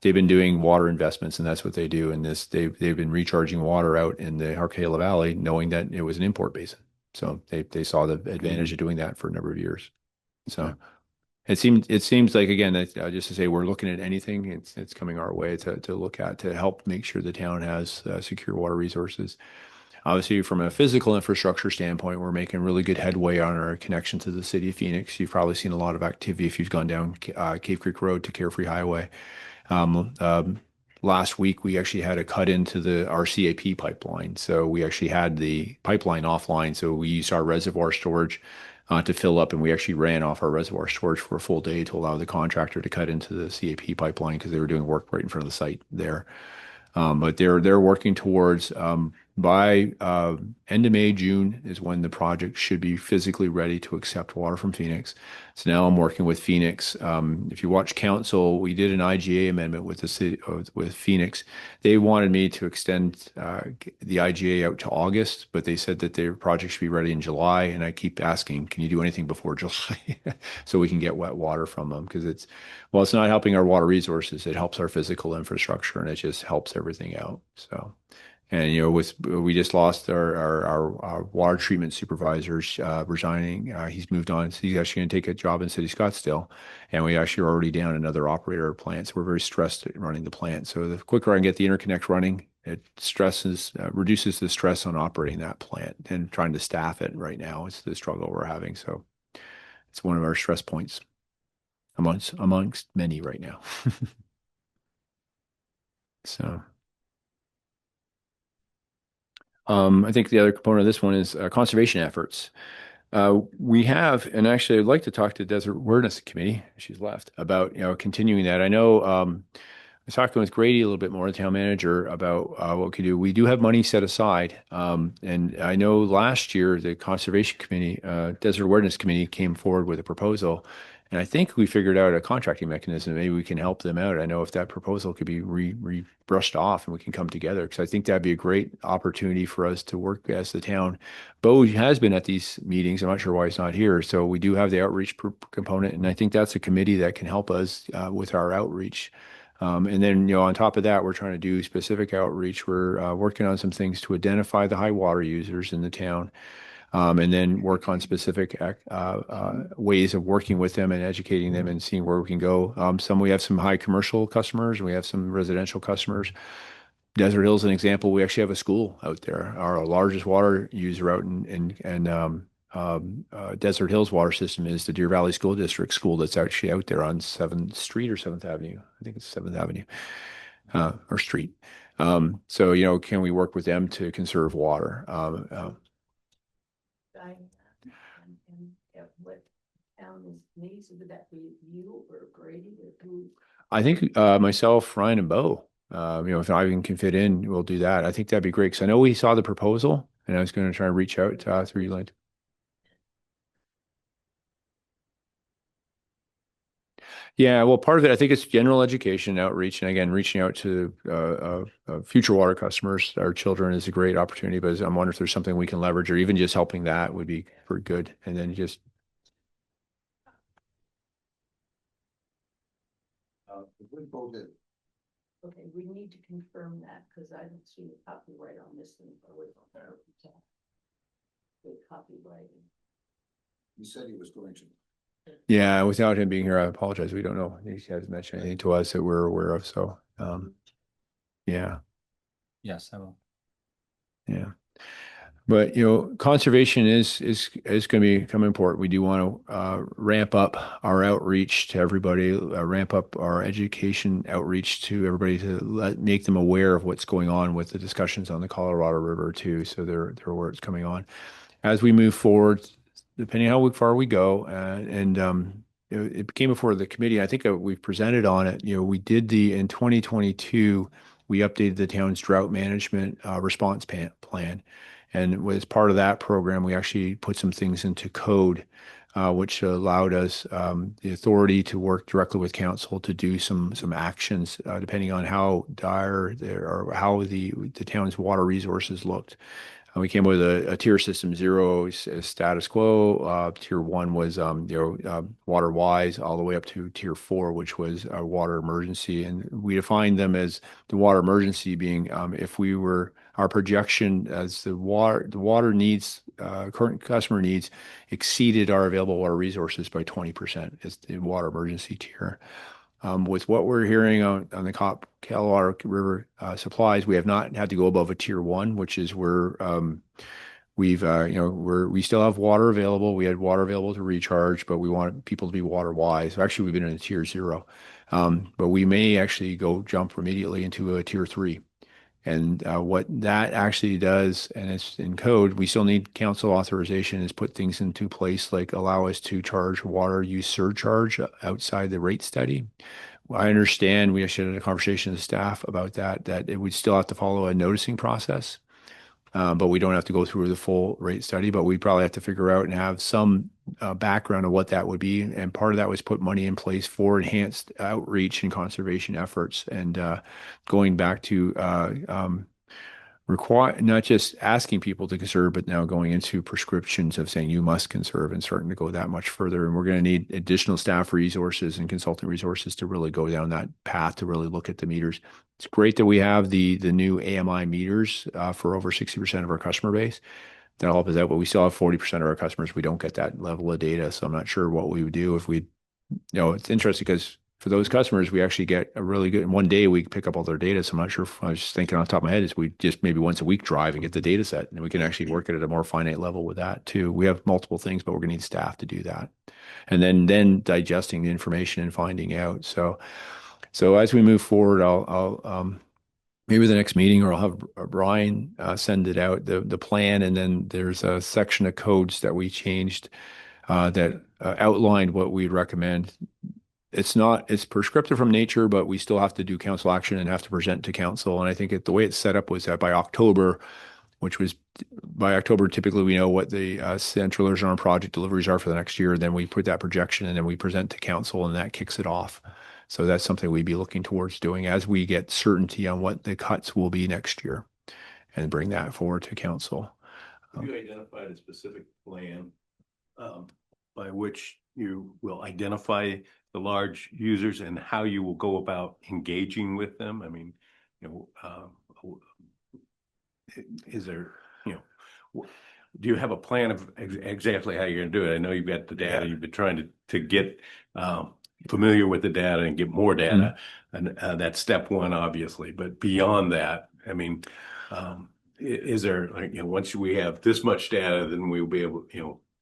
[SPEAKER 5] They've been doing water investments, and that's what they do. And they've been recharging water out in the Harquahala Valley, knowing that it was an import basin. So they saw the advantage of doing that for a number of years. So it seems like, again, that just to say, we're looking at anything, it's coming our way to look at, to help make sure the town has secure water resources. Obviously, from a physical infrastructure standpoint, we're making really good headway on our connection to the city of Phoenix. You've probably seen a lot of activity if you've gone down Cave Creek Road to Carefree Highway. Last week, we actually had a cut into our CAP pipeline. So we actually had the pipeline offline. So we used our reservoir storage to fill up, and we actually ran off our reservoir storage for a full day to allow the contractor to cut into the CAP pipeline because they were doing work right in front of the site there. But they're working towards by end of May, June is when the project should be physically ready to accept water from Phoenix. So now I'm working with Phoenix. If you watch council, we did an IGA amendment with the city with Phoenix. They wanted me to extend the IGA out to August, but they said that their project should be ready in July. And I keep asking, can you do anything before July so we can get wet water from them? Because it's not helping our water resources. It helps our physical infrastructure, and it just helps everything out. So. And we just lost our water treatment supervisors resigning. He's moved on. So he's actually going to take a job in City Scottsdale, and we actually are already down another operator of plant. So we're very stressed at running the plant. So the quicker I can get the interconnect running, it reduces the stress on operating that plant and trying to staff it right now. It's the struggle we're having. So it's one of our stress points amongst many right now. So. I think the other component of this one is conservation efforts. We have, and actually I'd like to talk to Desert Wilderness Committee, she's left, about continuing that. I know I was talking with Grady a little bit more, the town manager, about what we could do. We do have money set aside, and I know last year the Conservation Committee, Desert Wilderness Committee, came forward with a proposal. And I think we figured out a contracting mechanism. Maybe we can help them out. I know if that proposal could be brushed off and we can come together, because I think that'd be a great opportunity for us to work as the town. Bo has been at these meetings. I'm not sure why he's not here. So we do have the outreach component, and I think that's a committee that can help us with our outreach. And then, on top of that, we're trying to do specific outreach. We're working on some things to identify the high water users in the town. And then work on specific ways of working with them and educating them and seeing where we can go. We have some high commercial customers, and we have some residential customers. Desert Hills, an example, we actually have a school out there. Our largest water user out in Desert Hills water system is the Deer Valley School District school that's actually out there on 7th Street or 7th Avenue. I think it's 7th Avenue or Street. So, can we work with them to conserve water?
[SPEAKER 1] And what town needs, would that be you or Grady or who?
[SPEAKER 5] I think myself, Ryan, and Bo. If Ivan can fit in, we'll do that. I think that'd be great, because I know we saw the proposal, and I was going to try and reach out through you. Yeah, well, part of it, I think it's general education outreach. And again, reaching out to future water customers, our children, is a great opportunity. But I'm wondering if there's something we can leverage, or even just helping that would be pretty good. And then just.
[SPEAKER 1] Okay, we need to confirm that, because I don't see the copyright on this thing. The copyright.
[SPEAKER 6] He said he was going to.
[SPEAKER 5] Yeah, without him being here, I apologize. We don't know. He hasn't mentioned anything to us that we're aware of. So, yeah.
[SPEAKER 4] Yes, I will.
[SPEAKER 5] Yeah. But, conservation is going to become important. We do want to ramp up our outreach to everybody, ramp up our education outreach to everybody to make them aware of what's going on with the discussions on the Colorado River too. So they're aware it's coming on. As we move forward, depending how far we go, it came before the committee. I think we've presented on it. We did in 2022, we updated the town's drought management response plan. And as part of that program, we actually put some things into code, which allowed us the authority to work directly with council to do some actions, depending on how dire or how the town's water resources looked. We came up with a tier system. 0 is status quo. Tier 1 was water wise, all the way up to tier 4, which was a water emergency. And we defined them as the water emergency being if we were our projection as the water needs, current customer needs exceeded our available water resources by 20% is the water emergency tier. With what we're hearing on the Colorado River supplies, we have not had to go above a tier 1, which is where we still have water available. We had water available to recharge, but we want people to be water wise. Actually, we've been in a tier 0, but we may actually jump immediately into a tier 3. And what that actually does, and it's in code, we still need council authorization, is put things into place like allow us to charge water use surcharge outside the rate study. I understand we actually had a conversation with staff about that it would still have to follow a noticing process, but we don't have to go through the full rate study, but we probably have to figure out and have some background of what that would be. And part of that was put money in place for enhanced outreach and conservation efforts. And going back to require not just asking people to conserve, but now going into prescriptions of saying you must conserve and starting to go that much further. And we're going to need additional staff resources and consultant resources to really go down that path to really look at the meters. It's great that we have the new AMI meters for over 60% of our customer base. That'll help us out, but we still have 40% of our customers. We don't get that level of data. So I'm not sure what we would do if it's interesting because for those customers, we actually get a really good, in one day we pick up all their data. So I'm not sure if I was just thinking off the top of my head is we just maybe once a week drive and get the data set and we can actually work it at a more finite level with that too. We have multiple things, but we're going to need staff to do that. And then digesting the information and finding out. So as we move forward, I'll maybe the next meeting, or I'll have Brian send it out, the plan, and then there's a section of codes that we changed that outlined what we'd recommend. It's prescriptive from nature, but we still have to do council action and have to present to council. And I think the way it's set up was that by October, typically we know what the central on project deliveries are for the next year. Then we put that projection and then we present to council and that kicks it off. So that's something we'd be looking towards doing as we get certainty on what the cuts will be next year and bring that forward to council.
[SPEAKER 7] Have you identified a specific plan by which you will identify the large users and how you will go about engaging with them? I mean, is there, do you have a plan of exactly how you're going to do it? I know you've got the data. You've been trying to get familiar with the data and get more data, and that's step 1, obviously. But beyond that, I mean, is there once we have this much data, then we'll be able,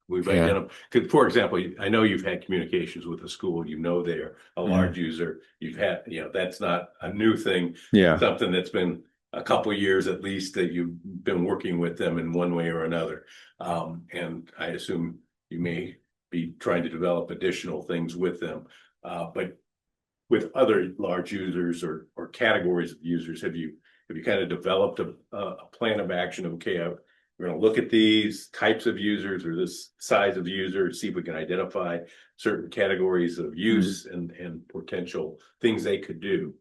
[SPEAKER 7] we've identified. For example, I know you've had communications with the school. They're a large user. You've had, that's not a new thing.
[SPEAKER 5] Yeah,
[SPEAKER 7] something that's been a couple of years at least that you've been working with them in one way or another. And I assume you may be trying to develop additional things with them. But with other large users or categories of users, have you kind of developed a plan of action of, okay, we're going to look at these types of users or this size of users, see if we can identify certain categories of use and potential things they could do.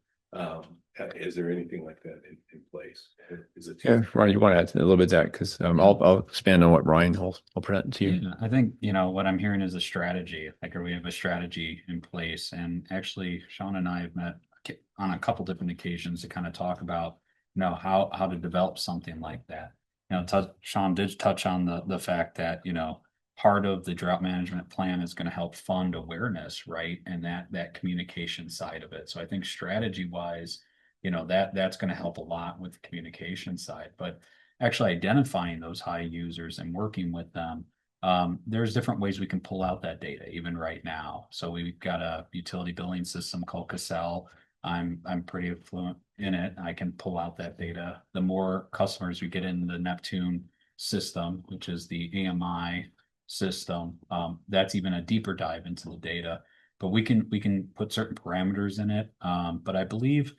[SPEAKER 7] Is there anything like that in place? Is it?
[SPEAKER 5] Yeah, Ryan, you want to add a little bit of that because I'll expand on what Ryan will present to you.
[SPEAKER 4] Yeah, I think, what I'm hearing is a strategy, we have a strategy in place. And actually, Sean and I have met on a couple different occasions to kind of talk about, how to develop something like that. Sean did touch on the fact that, part of the drought management plan is going to help fund awareness, right? And that communication side of it. So I think strategy wise, that's going to help a lot with the communication side. But actually identifying those high users and working with them. There's different ways we can pull out that data even right now. So we've got a utility billing system called Cassell. I'm pretty fluent in it. I can pull out that data. The more customers we get in the Neptune system, which is the AMI system, that's even a deeper dive into the data. But we can put certain parameters in it. But I believe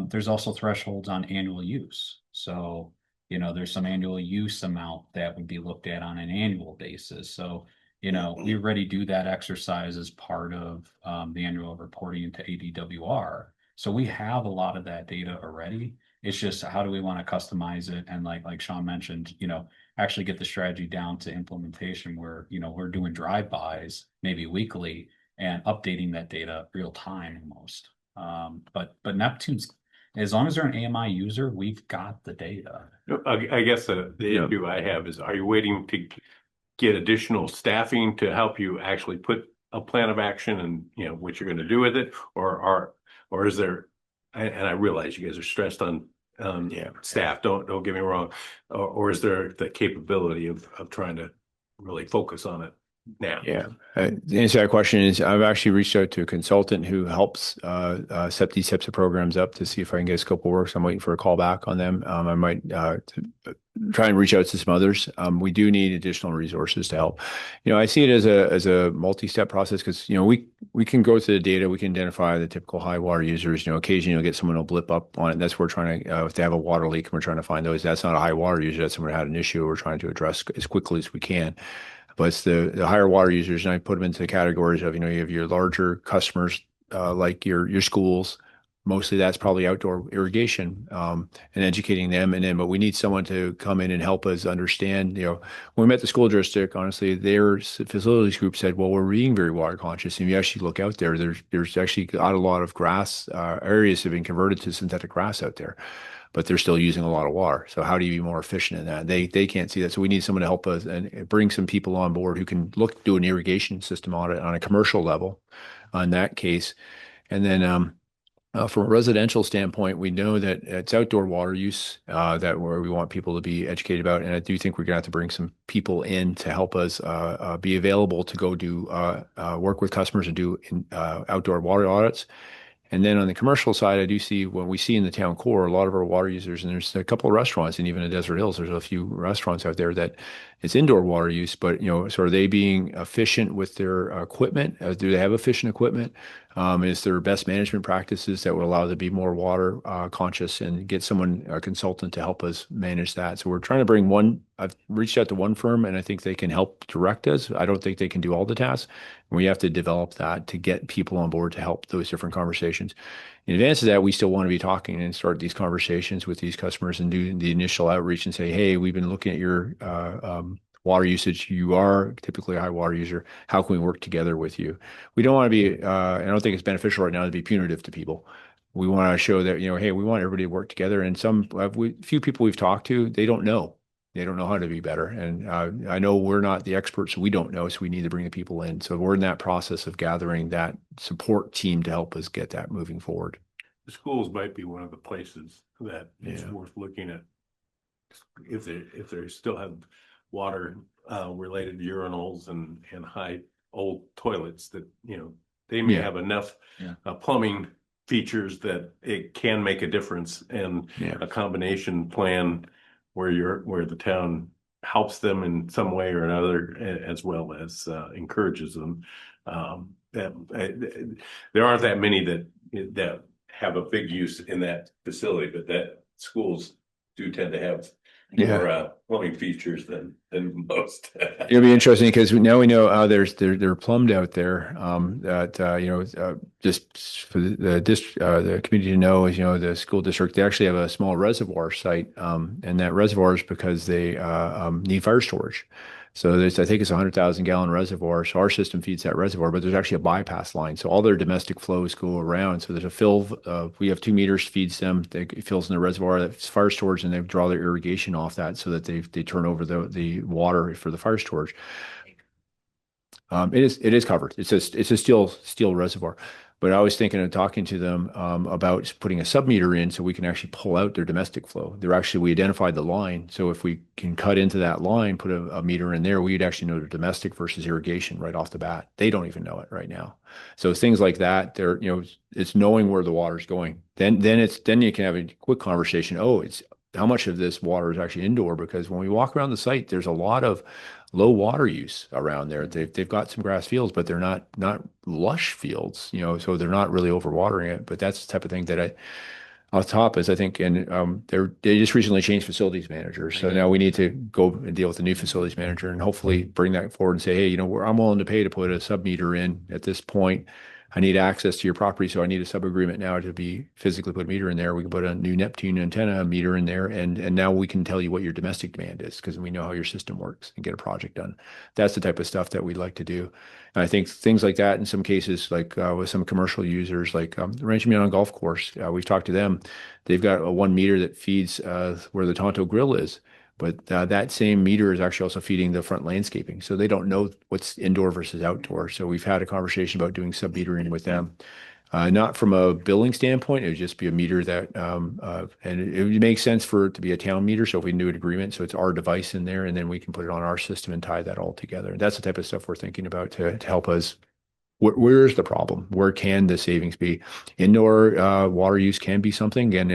[SPEAKER 4] there's also thresholds on annual use. So, there's some annual use amount that would be looked at on an annual basis. So, we already do that exercise as part of the annual reporting into ADWR. So we have a lot of that data already. It's just how do we want to customize it and like Sean mentioned, actually get the strategy down to implementation where, we're doing drive-bys maybe weekly and updating that data real time almost. But Neptune's, as long as they're an AMI user, we've got the data.
[SPEAKER 7] I guess the issue I have is, are you waiting to get additional staffing to help you actually put a plan of action and, what you're going to do with it? Or is there, and I realize you guys are stressed on staff, don't get me wrong, or is there the capability of trying to really focus on it now?
[SPEAKER 5] Yeah. The answer to that question is I've actually reached out to a consultant who helps set these types of programs up to see if I can get a scope of work. So I'm waiting for a call back on them. I might try and reach out to some others. We do need additional resources to help. I see it as a multi-step process because, we can go through the data, we can identify the typical high water users. Occasionally you'll get someone who'll blip up on it. That's what we're trying to, if they have a water leak, we're trying to find those. That's not a high water user. That's someone who had an issue we're trying to address as quickly as we can. But it's the higher water users, and I put them into the categories of, you have your larger customers, like your schools. Mostly that's probably outdoor irrigation, and educating them. But we need someone to come in and help us understand, when we met the school district, honestly, their facilities group said, well, we're being very water conscious. And if you actually look out there, there's actually not a lot of grass, areas have been converted to synthetic grass out there, but they're still using a lot of water. So how do you be more efficient in that? They can't see that. So we need someone to help us and bring some people on board who can do an irrigation system audit on a commercial level on that case. And then, from a residential standpoint, we know that it's outdoor water use that where we want people to be educated about. And I do think we're going to have to bring some people in to help us be available to go do work with customers and do outdoor water audits. And then on the commercial side, I do see when we see in the town core, a lot of our water users, and there's a couple of restaurants, and even in Desert Hills, there's a few restaurants out there that it's indoor water use, but, so are they being efficient with their equipment? Do they have efficient equipment? Is there best management practices that would allow them to be more water conscious and get a consultant to help us manage that? So we're trying to bring I've reached out to one firm and I think they can help direct us. I don't think they can do all the tasks. We have to develop that to get people on board to help those different conversations. In advance of that, we still want to be talking and start these conversations with these customers and do the initial outreach and say, hey, we've been looking at your water usage. You are typically a high water user. How can we work together with you? We don't want to be, I don't think it's beneficial right now to be punitive to people. We want to show that, hey, we want everybody to work together. And few people we've talked to, they don't know. They don't know how to be better. And I know we're not the experts, so we don't know. So we need to bring the people in. So we're in that process of gathering that support team to help us get that moving forward.
[SPEAKER 7] The schools might be one of the places that is worth looking at. If they still have water related urinals and high old toilets that, they may have enough plumbing features that it can make a difference, and a combination plan where the town helps them in some way or another, as well as encourages them. There aren't that many that have a big use in that facility, but that schools do tend to have more plumbing features than most.
[SPEAKER 5] It'll be interesting because now we know they're plumbed out there. Just for the community to know is, the school district, they actually have a small reservoir site, and that reservoir is because they need fire storage. So I think it's a 100,000 gallon reservoir. So our system feeds that reservoir, but there's actually a bypass line. So all their domestic flows go around. So there's a fill. We have 2 meters feeds them. It fills in the reservoir. That's fire storage, and they draw their irrigation off that so that they turn over the water for the fire storage. It is covered. It's a steel reservoir. But I was thinking of talking to them about putting a sub-meter in so we can actually pull out their domestic flow. We identified the line. So if we can cut into that line, put a meter in there, we'd actually know their domestic versus irrigation right off the bat. They don't even know it right now. So things like that, it's knowing where the water's going. Then you can have a quick conversation. Oh, it's how much of this water is actually indoor? Because when we walk around the site, there's a lot of low water use around there. They've got some grass fields, but they're not lush fields, so they're not really overwatering it. But that's the type of thing that on top is I think, and they just recently changed facilities managers, so now we need to go and deal with the new facilities manager and hopefully bring that forward and say, hey, I'm willing to pay to put a sub meter in at this point. I need access to your property, so I need a sub agreement now to be physically put a meter in there. We can put a new Neptune antenna meter in there, and now we can tell you what your domestic demand is because we know how your system works and get a project done. That's the type of stuff that we'd like to do. And I think things like that in some cases, like with some commercial users, like the Rancho Meon Golf Course, we've talked to them. They've got a 1 meter that feeds where the Tonto Grill is. But that same meter is actually also feeding the front landscaping. So they don't know what's indoor versus outdoor. So we've had a conversation about doing sub-metering with them. Not from a billing standpoint, it would just be a meter that, and it would make sense for it to be a town meter. So if we can do an agreement, so it's our device in there, and then we can put it on our system and tie that all together. That's the type of stuff we're thinking about to help us. Where's the problem? Where can the savings be? Indoor water use can be something. Again,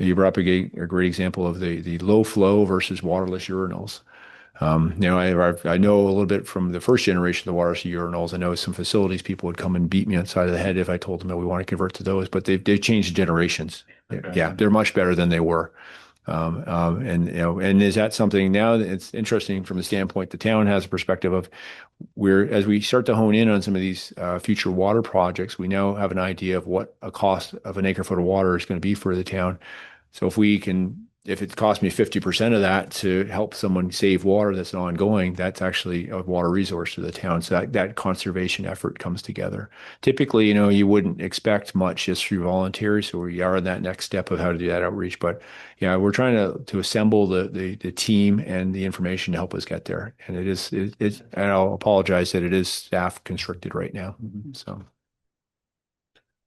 [SPEAKER 5] you brought up a great example of the low flow versus waterless urinals. I know a little bit from the first generation of the waterless urinals. I know some facilities people would come and beat me on the side of the head if I told them that we want to convert to those, but they've changed generations.
[SPEAKER 4] Okay.
[SPEAKER 5] Yeah, they're much better than they were. And is that something now that it's interesting from the standpoint the town has a perspective of as we start to hone in on some of these future water projects, we now have an idea of what a cost of an acre foot of water is going to be for the town. So if it costs me 50% of that to help someone save water that's ongoing, that's actually a water resource to the town. So that conservation effort comes together. Typically, you wouldn't expect much just through volunteers. So we are in that next step of how to do that outreach. But yeah, we're trying to assemble the team and the information to help us get there. And and I'll apologize that it is staff constricted right now. So.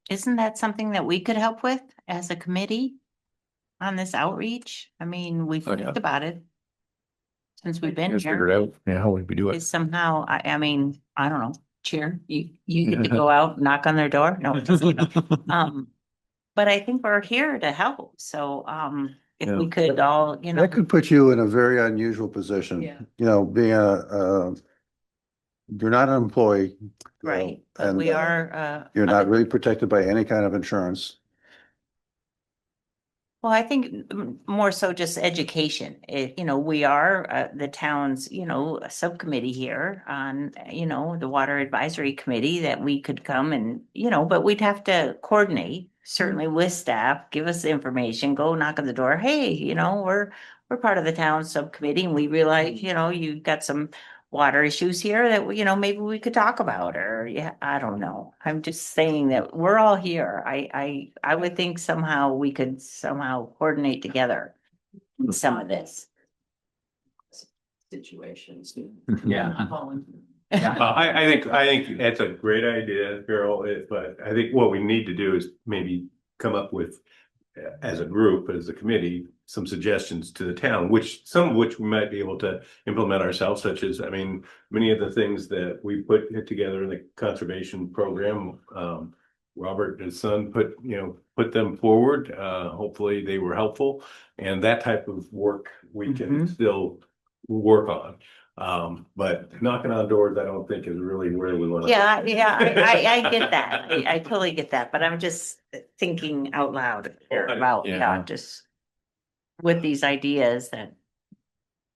[SPEAKER 8] Isn't that something that we could help with as a committee on this outreach? I mean, we've
[SPEAKER 5] Oh, yeah.
[SPEAKER 8] talked about it since we've been
[SPEAKER 5] Let's figure
[SPEAKER 8] here.
[SPEAKER 5] it out. Yeah, how would we do it?
[SPEAKER 8] Is somehow, I mean, I don't know, Chair, you get to go out, knock on their door? No, just, but I think we're here to help. So, if we could all,
[SPEAKER 6] That could put you in a very unusual position.
[SPEAKER 2] Yeah.
[SPEAKER 6] Being you're not an employee.
[SPEAKER 8] right, but
[SPEAKER 6] and
[SPEAKER 8] we are,
[SPEAKER 6] You're not really protected by any kind of insurance.
[SPEAKER 8] well, I think more so just education. We are the town's, a subcommittee here on, the Water Advisory Committee that we could come and, but we'd have to coordinate certainly with staff, give us the information, go knock on the door. Hey, we're part of the town subcommittee and we realize, you've got some water issues here that, maybe we could talk about, or I don't know. I'm just saying that we're all here. I would think somehow we could coordinate together some of this.
[SPEAKER 2] Situations.
[SPEAKER 4] Yeah.
[SPEAKER 7] I think that's a great idea, Carol, but I think what we need to do is maybe come up with, as a group, as a committee, some suggestions to the town, some of which we might be able to implement ourselves, such as, many of the things that we put together in the conservation program, Robert and his son put them forward. Hopefully they were helpful, and that type of work we can still work on. But knocking on doors, I don't think is really where we want to.
[SPEAKER 8] Yeah, I get that. I totally get that, but I'm just thinking out loud here about, just with these ideas that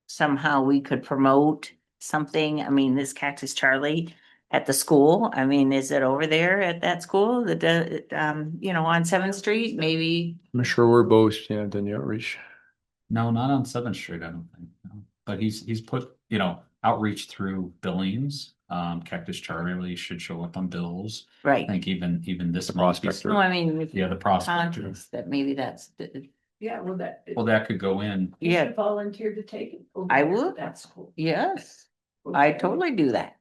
[SPEAKER 8] somehow we could promote something. This Cactus Charlie at the school. Is it over there at that school that, on 7th Street, maybe?
[SPEAKER 5] I'm sure we're both, done the outreach.
[SPEAKER 4] No, not on 7th Street, I don't think. No. But he's put, outreach through Billings. Cactus Charlie should show up on bills. I
[SPEAKER 8] Right.
[SPEAKER 4] think even this
[SPEAKER 5] The
[SPEAKER 4] month.
[SPEAKER 5] prospector.
[SPEAKER 8] No, if
[SPEAKER 4] Yeah, the prospector.
[SPEAKER 8] conscious that maybe that's,
[SPEAKER 2] Yeah, well,
[SPEAKER 4] That could go in.
[SPEAKER 2] you
[SPEAKER 8] yeah,
[SPEAKER 2] should volunteer to take it. over
[SPEAKER 8] I
[SPEAKER 2] there to
[SPEAKER 8] would.
[SPEAKER 2] That school.
[SPEAKER 8] yes, I totally do that.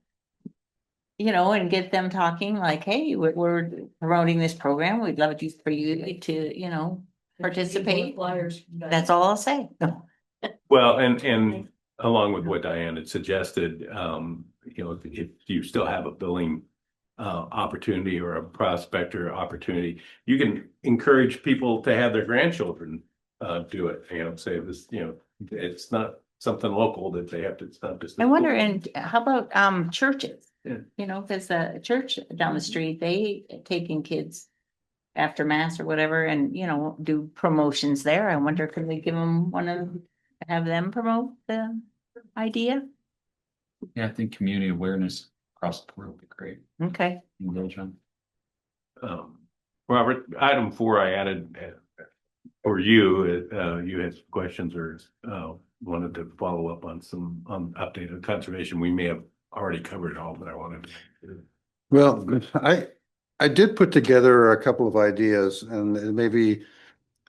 [SPEAKER 8] you know, and get them talking like, hey, we're promoting this program. We'd love it for you to, you know, participate.
[SPEAKER 2] Flyers.
[SPEAKER 8] That's all I'll say.
[SPEAKER 7] Well, and along with what Diane had suggested, you know, if you still have a billing opportunity or a prospector opportunity, you can encourage people to have their grandchildren do it, you know, say this, you know, it's not something local that they have to, it's not just.
[SPEAKER 8] I wonder, and how about churches?
[SPEAKER 7] Yeah.
[SPEAKER 8] You know, because the church down the street, they taking kids after mass or whatever and, you know, do promotions there. I wonder, could we give them have them promote the idea?
[SPEAKER 4] Yeah, I think community awareness across the board would be great.
[SPEAKER 8] Okay.
[SPEAKER 4] You can go, John.
[SPEAKER 7] Robert, item 4, I added, or you had some questions or wanted to follow up on some updated conservation. We may have already covered it all, but I wanted to.
[SPEAKER 6] Well, I did put together a couple of ideas and maybe,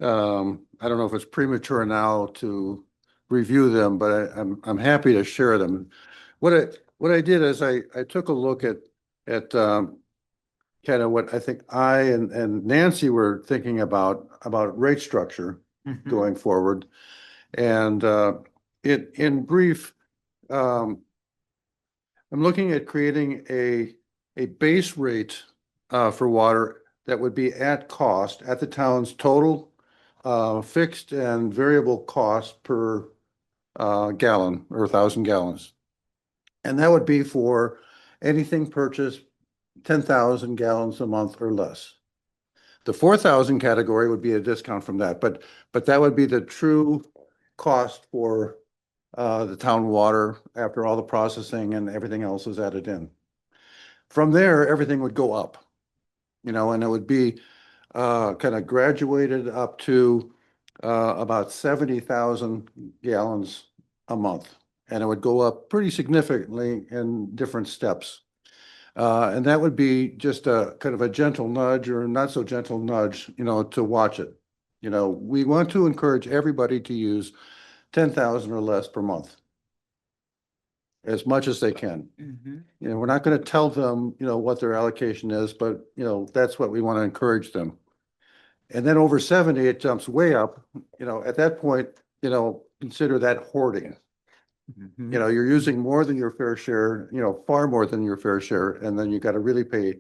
[SPEAKER 6] I don't know if it's premature now to review them, but I'm happy to share them. What I did is I took a look at kind of what I think I and Nancy were thinking about rate structure
[SPEAKER 8] Mhm.
[SPEAKER 6] going forward. And in brief, I'm looking at creating a base rate for water that would be at cost at the town's total fixed and variable cost per gallon or 1,000 gallons. And that would be for anything purchased 10,000 gallons a month or less. The 4,000 category would be a discount from that, but that would be the true cost for the town water after all the processing and everything else is added in. From there, everything would go up, you know, and it would be kind of graduated up to about 70,000 gallons a month. And it would go up pretty significantly in different steps. And that would be just a kind of a gentle nudge or not so gentle nudge, you know, to watch it. You know, we want to encourage everybody to use 10,000 or less per month. As much as they can.
[SPEAKER 8] Mhm.
[SPEAKER 6] You know, we're not going to tell them, you know, what their allocation is, but, you know, that's what we want to encourage them. And then over 70, it jumps way up, you know, at that point, you know, consider that hoarding.
[SPEAKER 8] Mhm.
[SPEAKER 6] You know, you're using more than your fair share, you know, far more than your fair share, and then you got to really pay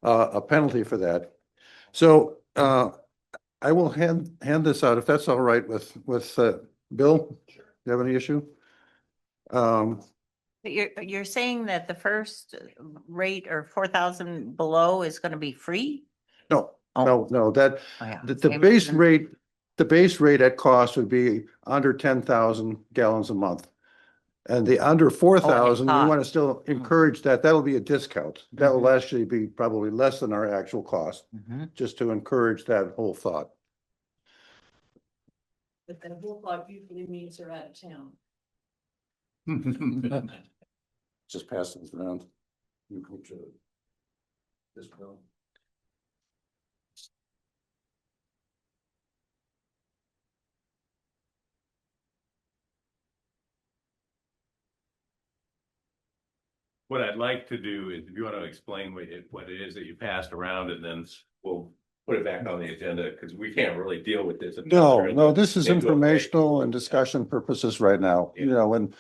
[SPEAKER 6] a penalty for that. So I will hand this out if that's all right with Bill. Do you have any issue?
[SPEAKER 8] But you're saying that the first rate or 4,000 below is gonna be free?
[SPEAKER 6] No,
[SPEAKER 8] Oh.
[SPEAKER 6] no, that
[SPEAKER 8] Oh, yeah.
[SPEAKER 6] the
[SPEAKER 8] Same
[SPEAKER 6] base
[SPEAKER 8] reason.
[SPEAKER 6] rate, the base rate at cost would be under 10,000 gallons a month. And the under 4,000, we want to still encourage that. That'll be a discount. That will actually be probably less than our actual cost,
[SPEAKER 8] Mhm.
[SPEAKER 6] just to encourage that whole thought.
[SPEAKER 2] But that whole lot usually means they're out of town.
[SPEAKER 6] Just pass this around. You can show this bill.
[SPEAKER 7] What I'd like to do is, if you want to explain what it is that you passed around, and then we'll put it back on the agenda, because we can't really deal with this.
[SPEAKER 6] No, this is
[SPEAKER 7] Into a-
[SPEAKER 6] informational and discussion purposes right now, you know, and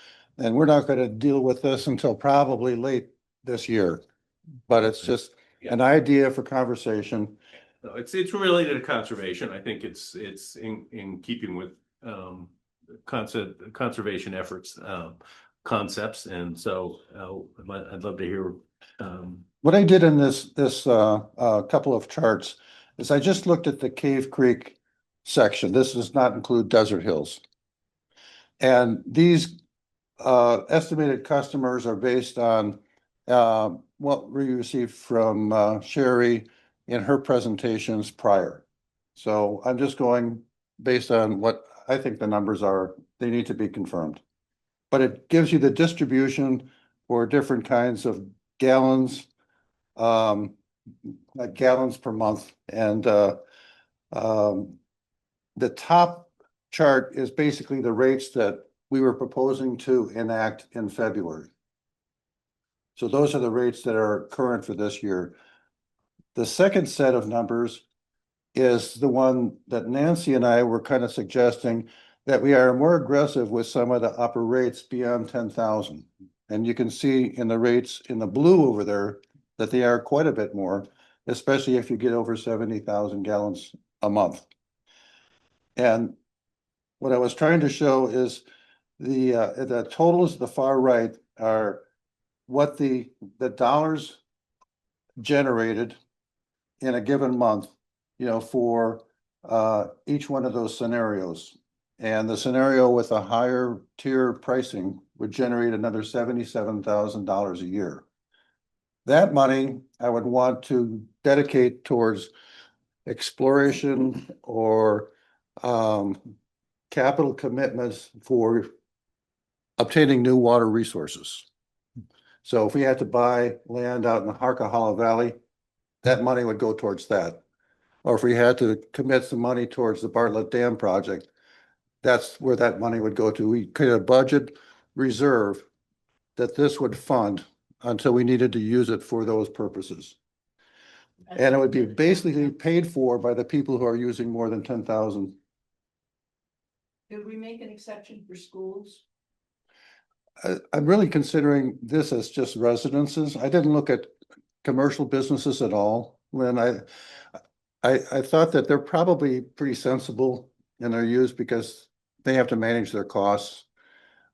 [SPEAKER 6] we're not going to deal with this until probably late this year. But it's just an idea for conversation.
[SPEAKER 7] No, it's related to conservation. I think it's in keeping with conservation efforts, concepts, and so I'd love to hear.
[SPEAKER 6] What I did in this couple of charts is I just looked at the Cave Creek section. This does not include Desert Hills. And these estimated customers are based on what we received from Sherry in her presentations prior. So I'm just going based on what I think the numbers are. They need to be confirmed. But it gives you the distribution for different kinds of gallons, like gallons per month. And the top chart is basically the rates that we were proposing to enact in February. So those are the rates that are current for this year. The second set of numbers is the one that Nancy and I were kind of suggesting that we are more aggressive with some of the upper rates beyond 10,000. And you can see in the rates in the blue over there that they are quite a bit more, especially if you get over 70,000 gallons a month. And what I was trying to show is the totals at the far right are what the dollars generated in a given month, for each one of those scenarios. And the scenario with a higher tier pricing would generate another $77,000 a year. That money I would want to dedicate towards exploration or capital commitments for obtaining new water resources. So if we had to buy land out in the Harquahala Valley, that money would go towards that. Or if we had to commit some money towards the Bartlett Dam project, that's where that money would go to. We create a budget reserve that this would fund until we needed to use it for those purposes. And it would be basically paid for by the people who are using more than 10,000.
[SPEAKER 1] Did we make an exception for schools?
[SPEAKER 6] I'm really considering this as just residences. I didn't look at commercial businesses at all. When I thought that they're probably pretty sensible in their use because they have to manage their costs.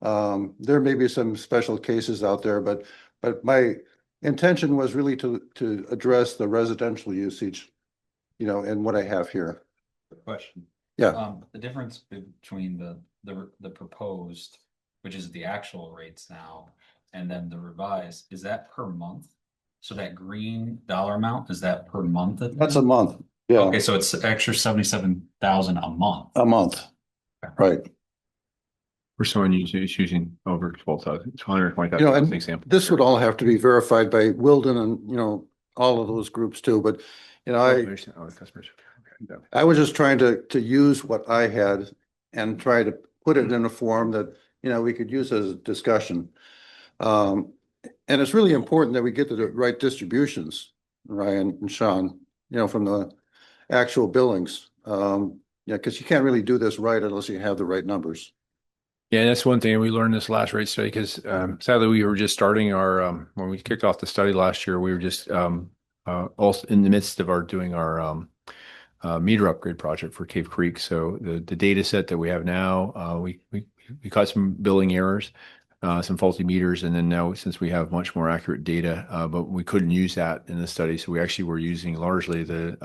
[SPEAKER 6] There may be some special cases out there, but my intention was really to address the residential usage, and what I have here.
[SPEAKER 4] Question.
[SPEAKER 6] Yeah.
[SPEAKER 4] The difference between the proposed, which is the actual rates now, and then the revised, is that per month? So that green dollar amount, is that per month?
[SPEAKER 6] That's a month. Yeah.
[SPEAKER 4] Okay, so it's extra 77,000 a month.
[SPEAKER 6] A month. Right.
[SPEAKER 5] For someone who's using over 12,000, 220,000
[SPEAKER 6] You know,
[SPEAKER 5] as
[SPEAKER 6] and
[SPEAKER 5] an example.
[SPEAKER 6] This would all have to be verified by Wilden and, all of those groups too, but,
[SPEAKER 5] Customers. Okay.
[SPEAKER 6] I was just trying to use what I had and try to put it in a form that, we could use as a discussion. And it's really important that we get to the right distributions, Ryan and Sean, from the actual billings. Because you can't really do this right unless you have the right numbers.
[SPEAKER 5] Yeah, that's one thing we learned this last rate study because sadly we were just starting our when we kicked off the study last year, we were just also in the midst of doing our meter upgrade project for Cave Creek. So the data set that we have now, we caught some billing errors, some faulty meters, and then now since we have much more accurate data, but we couldn't use that in the study, so we actually were using largely the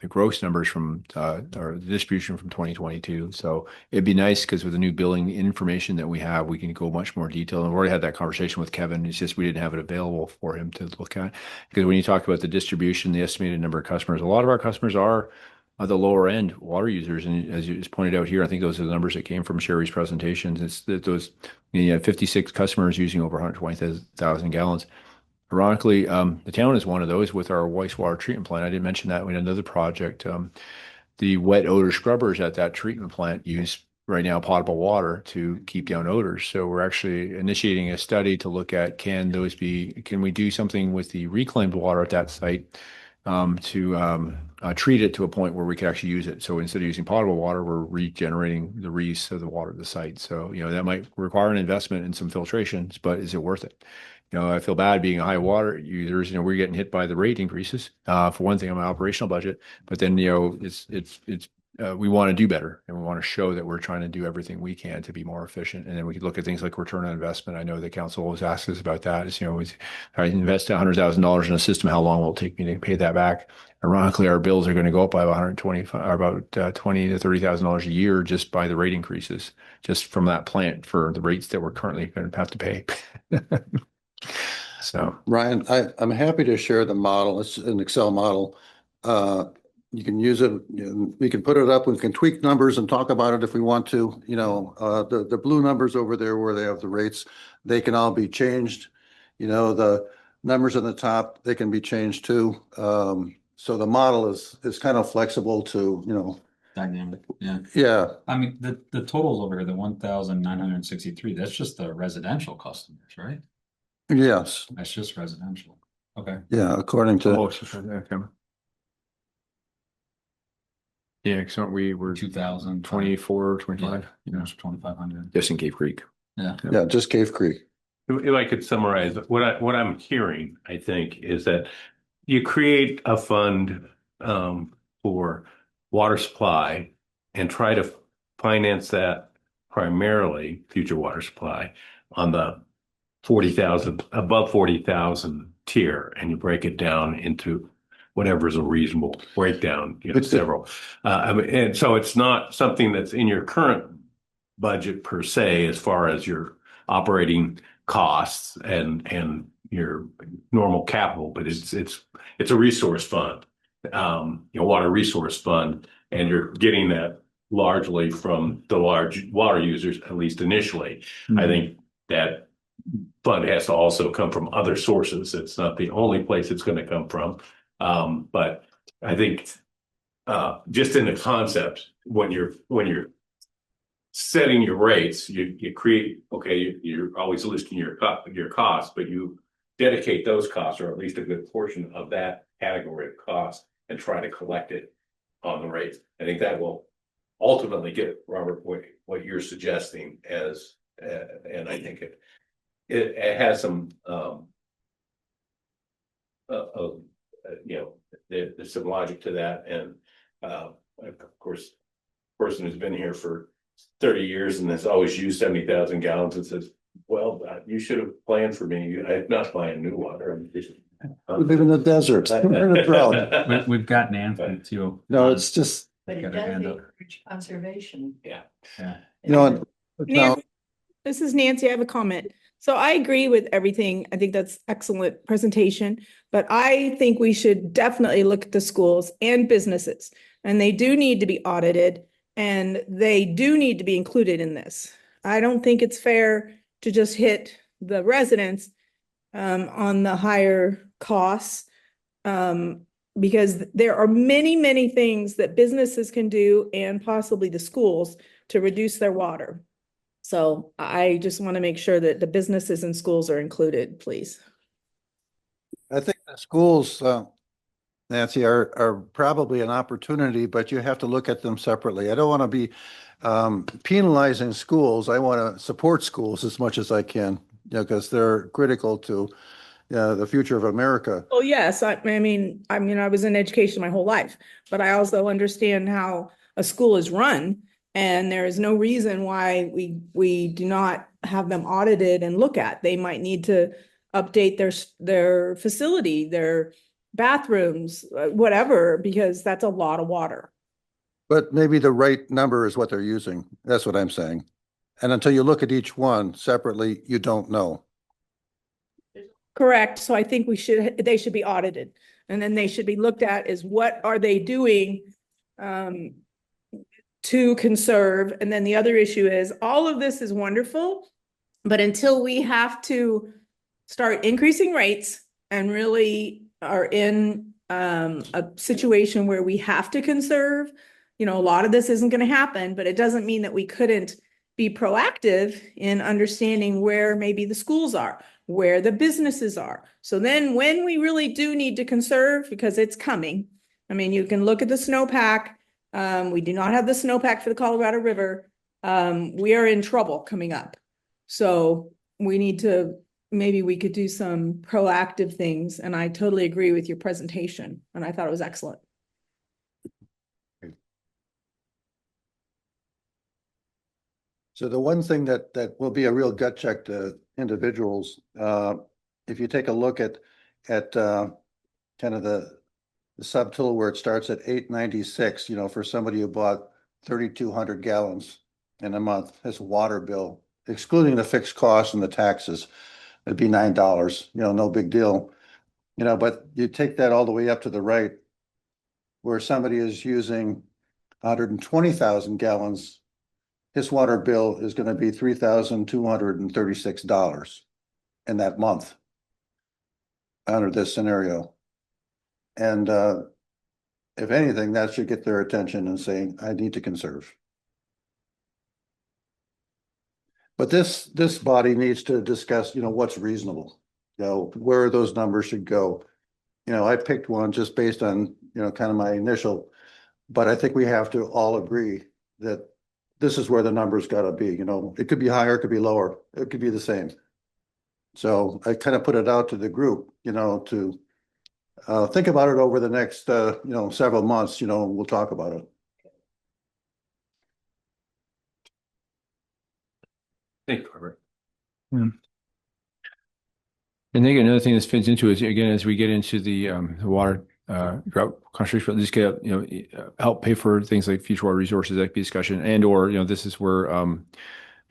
[SPEAKER 5] gross numbers from or the distribution from 2022. So it'd be nice because with the new billing information that we have, we can go much more detail. And we've already had that conversation with Kevin. It's just we didn't have it available for him to look at. Because when you talk about the distribution, the estimated number of customers, a lot of our customers are the lower end water users. And as you just pointed out here, I think those are the numbers that came from Sherry's presentations. It's that those 56 customers using over 120,000 gallons. Ironically, the town is one of those with our wastewater treatment plant. I didn't mention that. We had another project. The wet odor scrubbers at that treatment plant use right now potable water to keep down odors. So we're actually initiating a study to look at can we do something with the reclaimed water at that site to treat it to a point where we can actually use it. So instead of using potable water, we're regenerating the reuse of the water at the site. So, that might require an investment in some filtrations, but is it worth it? I feel bad being a high water users, we're getting hit by the rate increases, for one thing on my operational budget, but then, we want to do better and we want to show that we're trying to do everything we can to be more efficient. And then we could look at things like return on investment. I know the council always asks us about that. Is, if I invest $100,000 in a system, how long will it take me to pay that back? Ironically, our bills are going to go up by about $20,000 to $30,000 a year just by the rate increases, just from that plant for the rates that we're currently going to have to pay. So,
[SPEAKER 6] Ryan, I'm happy to share the model. It's an Excel model. You can use it. We can put it up. We can tweak numbers and talk about it if we want to. The blue numbers over there where they have the rates, they can all be changed. The numbers on the top, they can be changed too. So the model is kind of flexible to,
[SPEAKER 4] Dynamic. Yeah.
[SPEAKER 6] Yeah.
[SPEAKER 4] I mean, the totals over here, the 1,963, that's just the residential customers, right?
[SPEAKER 6] Yes,
[SPEAKER 4] That's just residential. Okay.
[SPEAKER 6] yeah, according to,
[SPEAKER 5] Oh, so, okay. Yeah, because aren't we were
[SPEAKER 4] 2,000.
[SPEAKER 5] 24, 25, you know,
[SPEAKER 4] 2,500.
[SPEAKER 5] just in Cave Creek.
[SPEAKER 4] Yeah.
[SPEAKER 6] yeah, just Cave Creek.
[SPEAKER 7] If I could summarize, what I'm hearing, I think, is that you create a fund for water supply and try to finance that primarily future water supply on the 40,000, above 40,000 tier, and you break it down into whatever is a reasonable breakdown, you know,
[SPEAKER 6] It's the-
[SPEAKER 7] several. I mean, and so it's not something that's in your current budget per se, as far as your operating costs and your normal capital, but it's a resource fund, you know, water resource fund, and you're getting that largely from the large water users, at least initially. I think that fund has to also come from other sources. It's not the only place it's going to come from. But I think just in the concept, when you're setting your rates, you create, okay, you're always listing your costs, but you dedicate those costs, or at least a good portion of that category of cost, and try to collect it on the rates. I think that will ultimately get, Robert, what you're suggesting as, and I think it has some, you know, there's some logic to that. And of course, person who's been here for 30 years and has always used 70,000 gallons and says, well, you should have planned for me. I'm not buying new water. I'm just,
[SPEAKER 6] We live in the desert. We're in a drought.
[SPEAKER 4] We've got Nancy too.
[SPEAKER 6] No, it's just,
[SPEAKER 2] But it
[SPEAKER 4] Got her
[SPEAKER 2] does
[SPEAKER 4] hand up.
[SPEAKER 2] encourage conservation.
[SPEAKER 4] Yeah.
[SPEAKER 6] you know, now,
[SPEAKER 9] Nancy, this is Nancy. I have a comment. So I agree with everything. I think that's excellent presentation, but I think we should definitely look at the schools and businesses, and they do need to be audited and they do need to be included in this. I don't think it's fair to just hit the residents on the higher costs, because there are many, many things that businesses can do and possibly the schools to reduce their water. So I just want to make sure that the businesses and schools are included, please.
[SPEAKER 6] I think the schools, Nancy, are probably an opportunity, but you have to look at them separately. I don't want to be penalizing schools. I want to support schools as much as I can, you know, because they're critical to the future of America.
[SPEAKER 9] Oh, yes. I mean, I was in education my whole life, but I also understand how a school is run. And there is no reason why we do not have them audited and look at. They might need to update their facility, their bathrooms, whatever, because that's a lot of water.
[SPEAKER 6] But maybe the right number is what they're using. That's what I'm saying. And until you look at each one separately, you don't know.
[SPEAKER 9] Correct. So I think they should be audited, and then they should be looked at as what are they doing to conserve. And then the other issue is all of this is wonderful, but until we have to start increasing rates and really are in a situation where we have to conserve, you know, a lot of this isn't going to happen, but it doesn't mean that we couldn't be proactive in understanding where maybe the schools are, where the businesses are. So then when we really do need to conserve, because it's coming, I mean, you can look at the snowpack. We do not have the snowpack for the Colorado River. We are in trouble coming up. So we need to, maybe we could do some proactive things. And I totally agree with your presentation. And I thought it was excellent.
[SPEAKER 6] So the one thing that will be a real gut check to individuals, if you take a look at kind of the subtotal where it starts at 896, you know, for somebody who bought 3,200 gallons in a month, his water bill, excluding the fixed costs and the taxes, it'd be $9, you know, no big deal. You know, but you take that all the way up to the right, where somebody is using 120,000 gallons, his water bill is going to be $3,236 in that month under this scenario. And if anything, that should get their attention and saying, I need to conserve. But this body needs to discuss, you know, what's reasonable. where those numbers should go. I picked one just based on, kind of my initial, but I think we have to all agree that this is where the numbers gotta be, it could be higher, it could be lower, it could be the same. So I kind of put it out to the group, to think about it over the next, several months, we'll talk about it.
[SPEAKER 7] Thank you, Robert.
[SPEAKER 5] And then another thing that fits into it, again, as we get into the water drought conservation, just get, help pay for things like future water resources, that could be discussion, and or, this is where part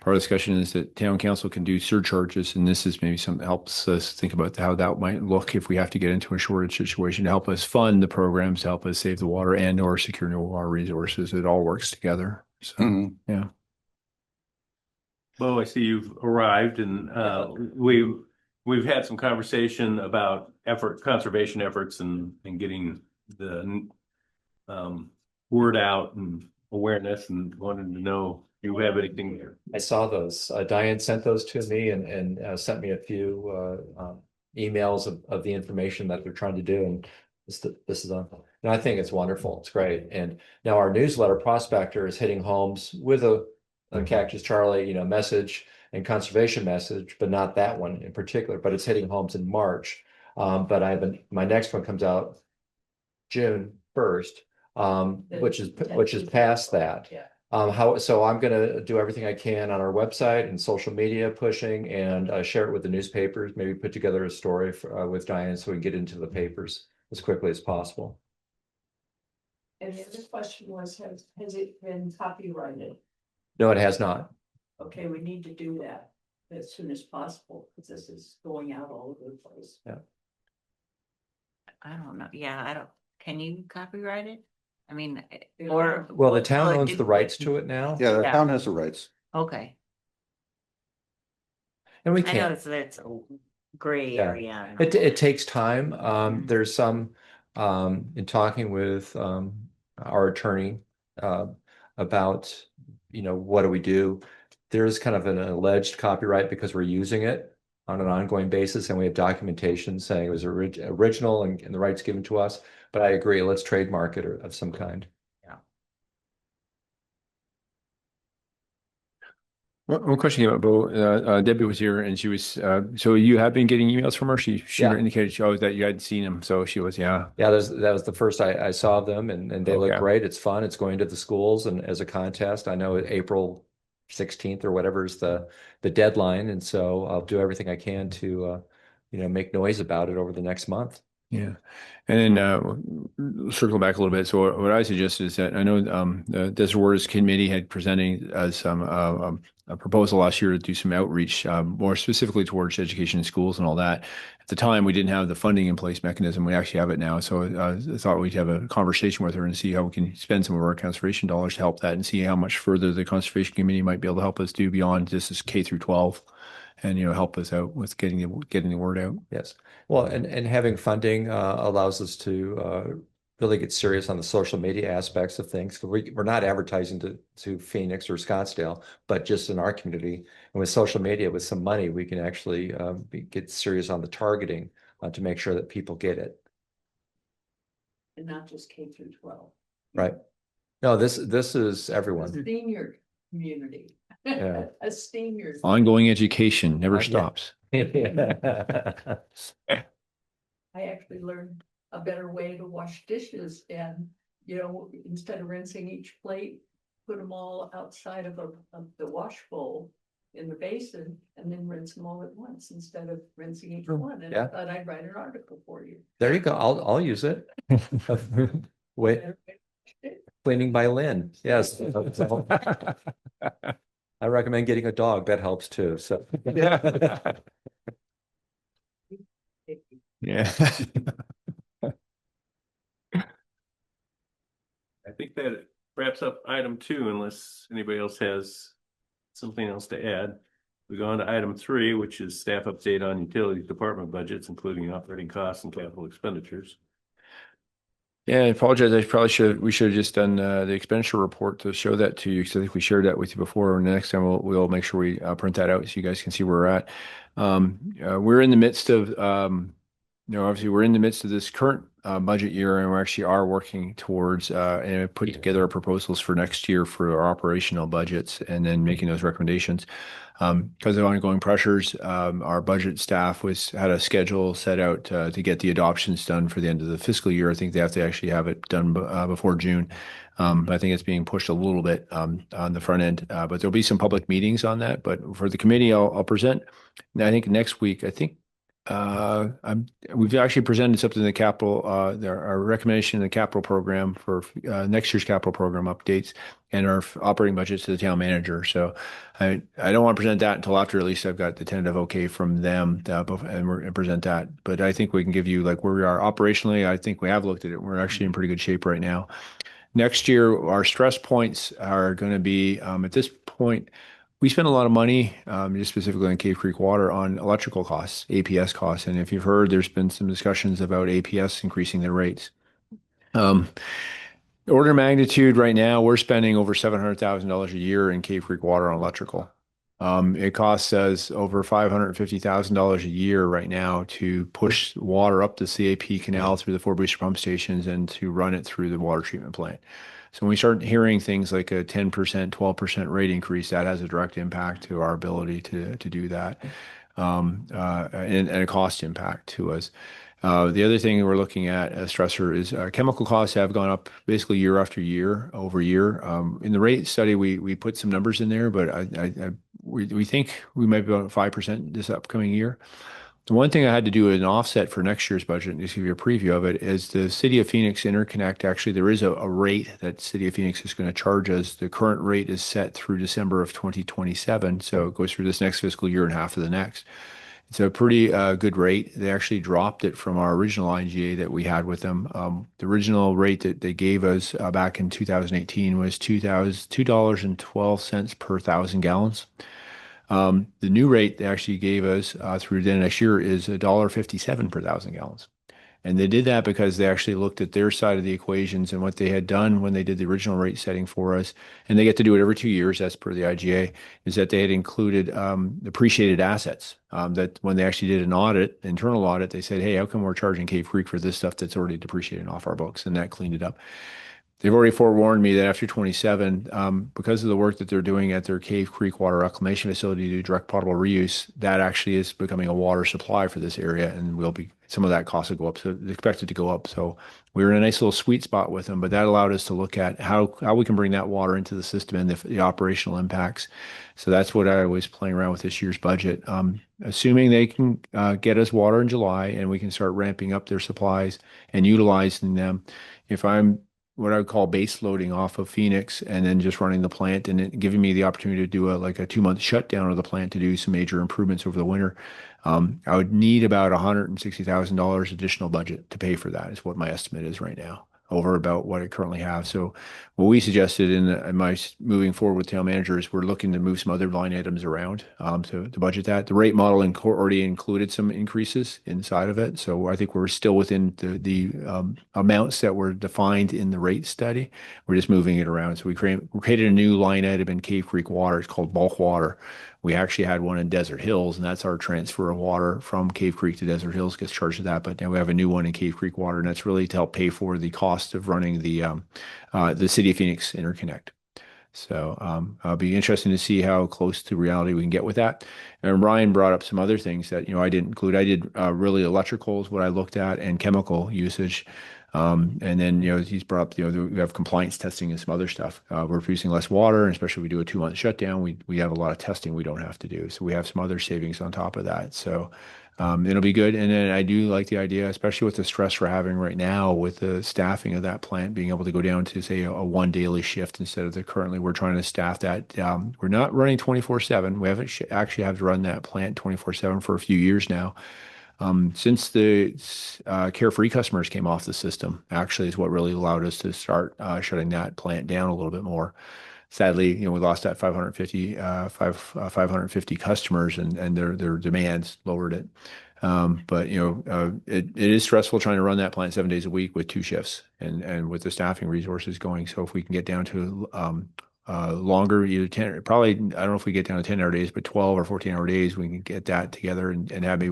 [SPEAKER 5] of the discussion is that town council can do surcharges, and this is maybe something that helps us think about how that might look if we have to get into a shortage situation to help us fund the programs, to help us save the water and or secure new water resources. It all works together. So, yeah.
[SPEAKER 7] Bo, I see you've arrived, and we've had some conversation about conservation efforts and getting the word out and awareness, and wanted to know if you have anything there.
[SPEAKER 10] I saw those. Diane sent those to me and sent me a few emails of the information that they're trying to do. And this is on. And I think it's wonderful. It's great. And now our newsletter Prospector is hitting homes with a Cactus Charlie, message and conservation message, but not that one in particular. But it's hitting homes in March. But my next one comes out June 1st, which is past that.
[SPEAKER 2] Yeah.
[SPEAKER 10] So I'm going to do everything I can on our website and social media pushing, and share it with the newspapers, maybe put together a story with Diane so we can get into the papers as quickly as possible.
[SPEAKER 2] And the other question was, has it been copyrighted?
[SPEAKER 10] No, it has not.
[SPEAKER 2] Okay, we need to do that as soon as possible, because this is going out all over the place.
[SPEAKER 10] Yeah.
[SPEAKER 8] I don't know. Yeah, can you copyright it? I mean,
[SPEAKER 2] Or-
[SPEAKER 10] Well, the town
[SPEAKER 8] well,
[SPEAKER 10] owns the rights to it now.
[SPEAKER 6] Yeah, the
[SPEAKER 8] Yeah.
[SPEAKER 6] town has the rights.
[SPEAKER 8] okay.
[SPEAKER 10] And we
[SPEAKER 8] I know
[SPEAKER 10] can't.
[SPEAKER 8] it's a gray
[SPEAKER 10] Yeah.
[SPEAKER 8] area.
[SPEAKER 10] It takes time. There's some in talking with our attorney about, what do we do? There's kind of an alleged copyright because we're using it on an ongoing basis, and we have documentation saying it was original and the rights given to us. But I agree, let's trademark it of some kind.
[SPEAKER 5] One question came up, Bo. Debbie was here, and she was. So you have been getting emails from her. She
[SPEAKER 10] Yeah.
[SPEAKER 5] indicated that you hadn't seen them. So she was, yeah.
[SPEAKER 10] Yeah, that was the first I saw of them, and they look
[SPEAKER 5] Okay.
[SPEAKER 10] great. It's fun. It's going to the schools and as a contest. I know April 16th or whatever is the deadline, and so I'll do everything I can to make noise about it over the next month.
[SPEAKER 5] Yeah. And then circle back a little bit. So what I suggested is that I know the Desert Waters Committee had presenting some a proposal last year to do some outreach more specifically towards education in schools and all that. At the time, we didn't have the funding in place mechanism. We actually have it now. So I thought we'd have a conversation with her and see how we can spend some of our conservation dollars to help that, and see how much further the Conservation Committee might be able to help us do beyond just this K through 12. And help us out with getting the word out.
[SPEAKER 10] Yes. Well, and having funding allows us to really get serious on the social media aspects of things. We're not advertising to Phoenix or Scottsdale, but just in our community. And with social media, with some money, we can actually get serious on the targeting to make sure that people get it.
[SPEAKER 2] And not just K through 12.
[SPEAKER 10] Right. No, this is everyone.
[SPEAKER 2] Senior community.
[SPEAKER 10] Yeah.
[SPEAKER 2] Esteem your.
[SPEAKER 5] Ongoing education never
[SPEAKER 10] Yeah.
[SPEAKER 5] stops.
[SPEAKER 2] I actually learned a better way to wash dishes, and, instead of rinsing each plate, put them all outside of the wash bowl in the basin, and then rinse them all at once instead of rinsing each one. And I
[SPEAKER 10] Yeah.
[SPEAKER 2] thought I'd write an article for you.
[SPEAKER 10] There you go. I'll use it. Wait, cleaning by Lynn. Yes. I recommend getting a dog. That helps too. So
[SPEAKER 5] Yeah. Yeah.
[SPEAKER 7] I think that wraps up item 2, unless anybody else has something else to add. We go on to item 3, which is staff update on utilities department budgets, including operating costs and capital expenditures.
[SPEAKER 5] Yeah, I apologize. We should have just done the expenditure report to show that to you, because I think we shared that with you before. And next time we'll make sure we print that out so you guys can see where we're at. We're in the midst of, obviously we're in the midst of this current budget year, and we actually are working towards and putting together our proposals for next year for our operational budgets, and then making those recommendations. Because of ongoing pressures, our budget staff had a schedule set out to get the adoptions done for the end of the fiscal year. I think they have to actually have it done before June. But I think it's being pushed a little bit on the front end. But there'll be some public meetings on that. But for the committee, I'll present. And I think next week, we've actually presented something in the capital, our recommendation in the capital program for next year's capital program updates, and our operating budgets to the town manager. So I don't want to present that until after at least I've got the tentative okay from them, and we're going to present that. But I think we can give you like where we are operationally. I think we have looked at it. We're actually in pretty good shape right now. Next year, our stress points are going to be, at this point, we spend a lot of money, just specifically on Cave Creek Water, on electrical costs, APS costs. And if you've heard, there's been some discussions about APS increasing their rates. Order of magnitude right now, we're spending over $700,000 a year in Cave Creek Water on electrical. It costs us over $550,000 a year right now to push water up the CAP canal through the 4 booster pump stations and to run it through the water treatment plant. So when we start hearing things like a 10%, 12% rate increase, that has a direct impact to our ability to do that, and a cost impact to us. The other thing we're looking at as stressor is chemical costs have gone up basically year after year over year. In the rate study, we put some numbers in there, but we think we might be about 5% this upcoming year. The one thing I had to do an offset for next year's budget, and just give you a preview of it, is the City of Phoenix Interconnect. Actually, there is a rate that City of Phoenix is going to charge us. The current rate is set through December of 2027, so it goes through this next fiscal year and half of the next. It's a pretty good rate. They actually dropped it from our original IGA that we had with them. The original rate that they gave us back in 2018 was $2.12 per 1,000 gallons. The new rate they actually gave us through the next year is $1.57 per 1,000 gallons. And they did that because they actually looked at their side of the equations and what they had done when they did the original rate setting for us. And they get to do it every 2 years, as per the IGA, is that they had included depreciated assets. That when they actually did an audit, internal audit, they said, hey, how come we're charging Cave Creek for this stuff that's already depreciated off our books? And that cleaned it up. They've already forewarned me that after 27, because of the work that they're doing at their Cave Creek Water Reclamation Facility to do direct potable reuse, that actually is becoming a water supply for this area, and some of that cost will go up. So it's expected to go up. So we were in a nice little sweet spot with them, but that allowed us to look at how we can bring that water into the system and the operational impacts. So that's what I was playing around with this year's budget. Assuming they can get us water in July and we can start ramping up their supplies and utilizing them. If I'm what I would call base loading off of Phoenix and then just running the plant and it giving me the opportunity to do a 2-month shutdown of the plant to do some major improvements over the winter, I would need about $160,000 additional budget to pay for that, is what my estimate is right now, over about what I currently have. So what we suggested in my moving forward with town managers, we're looking to move some other line items around to budget that. The rate model already included some increases inside of it. So I think we're still within the amounts that were defined in the rate study. We're just moving it around. So we created a new line item in Cave Creek Water. It's called bulk water. We actually had one in Desert Hills, and that's our transfer of water from Cave Creek to Desert Hills gets charged to that. But now we have a new one in Cave Creek Water, and that's really to help pay for the cost of running the City of Phoenix interconnect. So I'll be interested to see how close to reality we can get with that. And Ryan brought up some other things that I didn't include. I did really electrical is what I looked at, and chemical usage. And then, he's brought up, we have compliance testing and some other stuff. We're producing less water, and especially if we do a 2-month shutdown, we have a lot of testing we don't have to do. So we have some other savings on top of that. So it'll be good. And then I do like the idea, especially with the stress we're having right now with the staffing of that plant, being able to go down to, say, a 1 daily shift instead of currently we're trying to staff that. We're not running 24/7. We haven't actually have to run that plant 24/7 for a few years now. Since the Carefree customers came off the system, actually is what really allowed us to start shutting that plant down a little bit more. Sadly, we lost that 550 customers, and their demands lowered it. But it is stressful trying to run that plant 7 days a week with 2 shifts and with the staffing resources going. So if we can get down to longer, either 10, probably, I don't know if we get down to 10-hour days, but 12 or 14-hour days, we can get that together and have me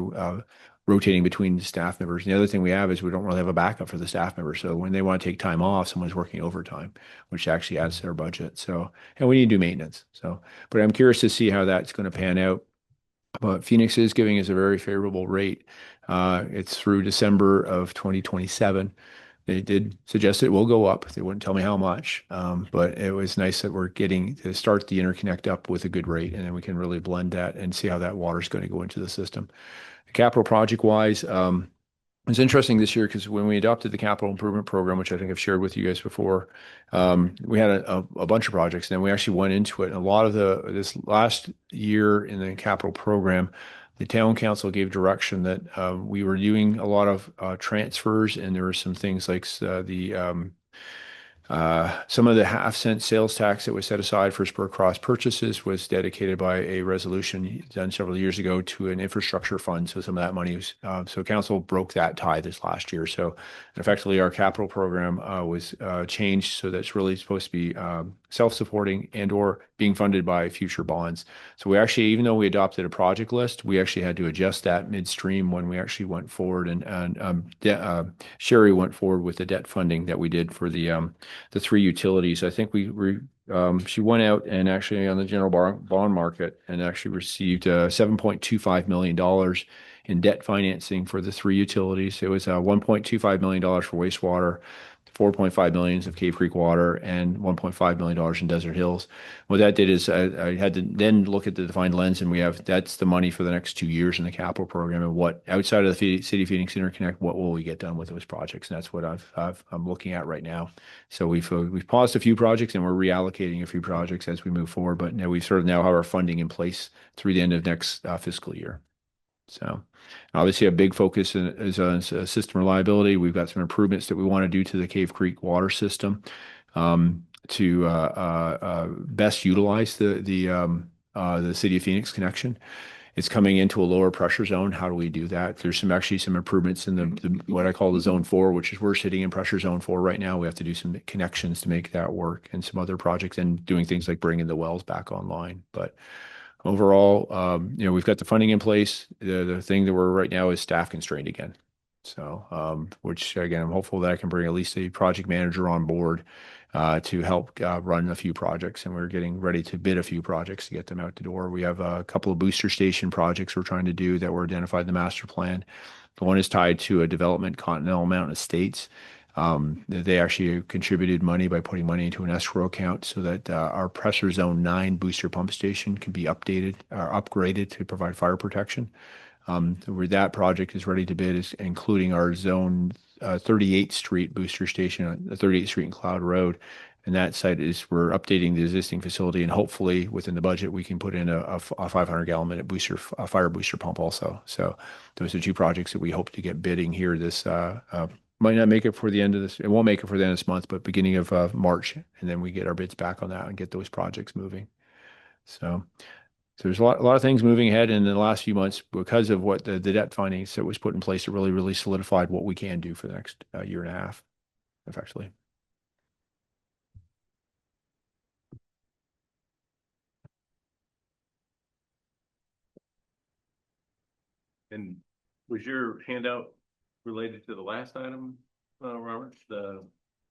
[SPEAKER 5] rotating between the staff members. And the other thing we have is we don't really have a backup for the staff members. So when they want to take time off, someone's working overtime, which actually adds to their budget. So, and we need to do maintenance. So, but I'm curious to see how that's going to pan out. But Phoenix is giving us a very favorable rate. It's through December of 2027. They did suggest it will go up. They wouldn't tell me how much, but it was nice that we're getting to start the interconnect up with a good rate, and then we can really blend that and see how that water is going to go into the system. Capital project wise, it's interesting this year because when we adopted the capital improvement program, which I think I've shared with you guys before, we had a bunch of projects, and then we actually went into it. And a lot of this last year in the capital program, the town council gave direction that we were doing a lot of transfers, and there were some things like some of the half-cent sales tax that was set aside for spur cross purchases was dedicated by a resolution done several years ago to an infrastructure fund. So some of that money was, so council broke that tie this last year. So effectively our capital program was changed so that's really supposed to be self-supporting and or being funded by future bonds. So we actually, even though we adopted a project list, we actually had to adjust that midstream when we actually went forward and Sherry went forward with the debt funding that we did for the 3 utilities. I think she went out and actually on the general bond market and actually received $7.25 million in debt financing for the 3 utilities. It was $1.25 million for wastewater, 4.5 million of Cave Creek Water, and $1.5 million in Desert Hills. What that did is I had to then look at the defined lens, and that's the money for the next 2 years in the capital program, and what outside of the City of Phoenix Interconnect, what will we get done with those projects? And that's what I'm looking at right now. So we've paused a few projects and we're reallocating a few projects as we move forward, but now we sort of now have our funding in place through the end of next fiscal year. So obviously a big focus is on system reliability. We've got some improvements that we want to do to the Cave Creek water system to best utilize the City of Phoenix connection. It's coming into a lower pressure zone. How do we do that? There's actually some improvements in the what I call the zone 4, which is we're sitting in pressure zone 4 right now. We have to do some connections to make that work and some other projects and doing things like bringing the wells back online. But overall, we've got the funding in place. The thing that we're right now is staff constrained again. So, which again, I'm hopeful that I can bring at least a project manager on board to help run a few projects. And we're getting ready to bid a few projects to get them out the door. We have a couple of booster station projects we're trying to do that were identified in the master plan. The one is tied to a development, Continental Mountain Estates. They actually contributed money by putting money into an escrow account so that our pressure zone 9 booster pump station can be updated or upgraded to provide fire protection. Where that project is ready to bid is including our zone 38th Street booster station on 38th Street and Cloud Road. And that site is we're updating the existing facility, and hopefully within the budget we can put in a 500-gallon minute booster, a fire booster pump also. So those are 2 projects that we hope to get bidding here this might not make it for the end of this. It won't make it for the end of this month, but beginning of March, and then we get our bids back on that and get those projects moving. So there's a lot of things moving ahead in the last few months because of what the debt finance that was put in place. It really solidified what we can do for the next year and a half, effectively.
[SPEAKER 7] And was your handout related to the last item, Robert, the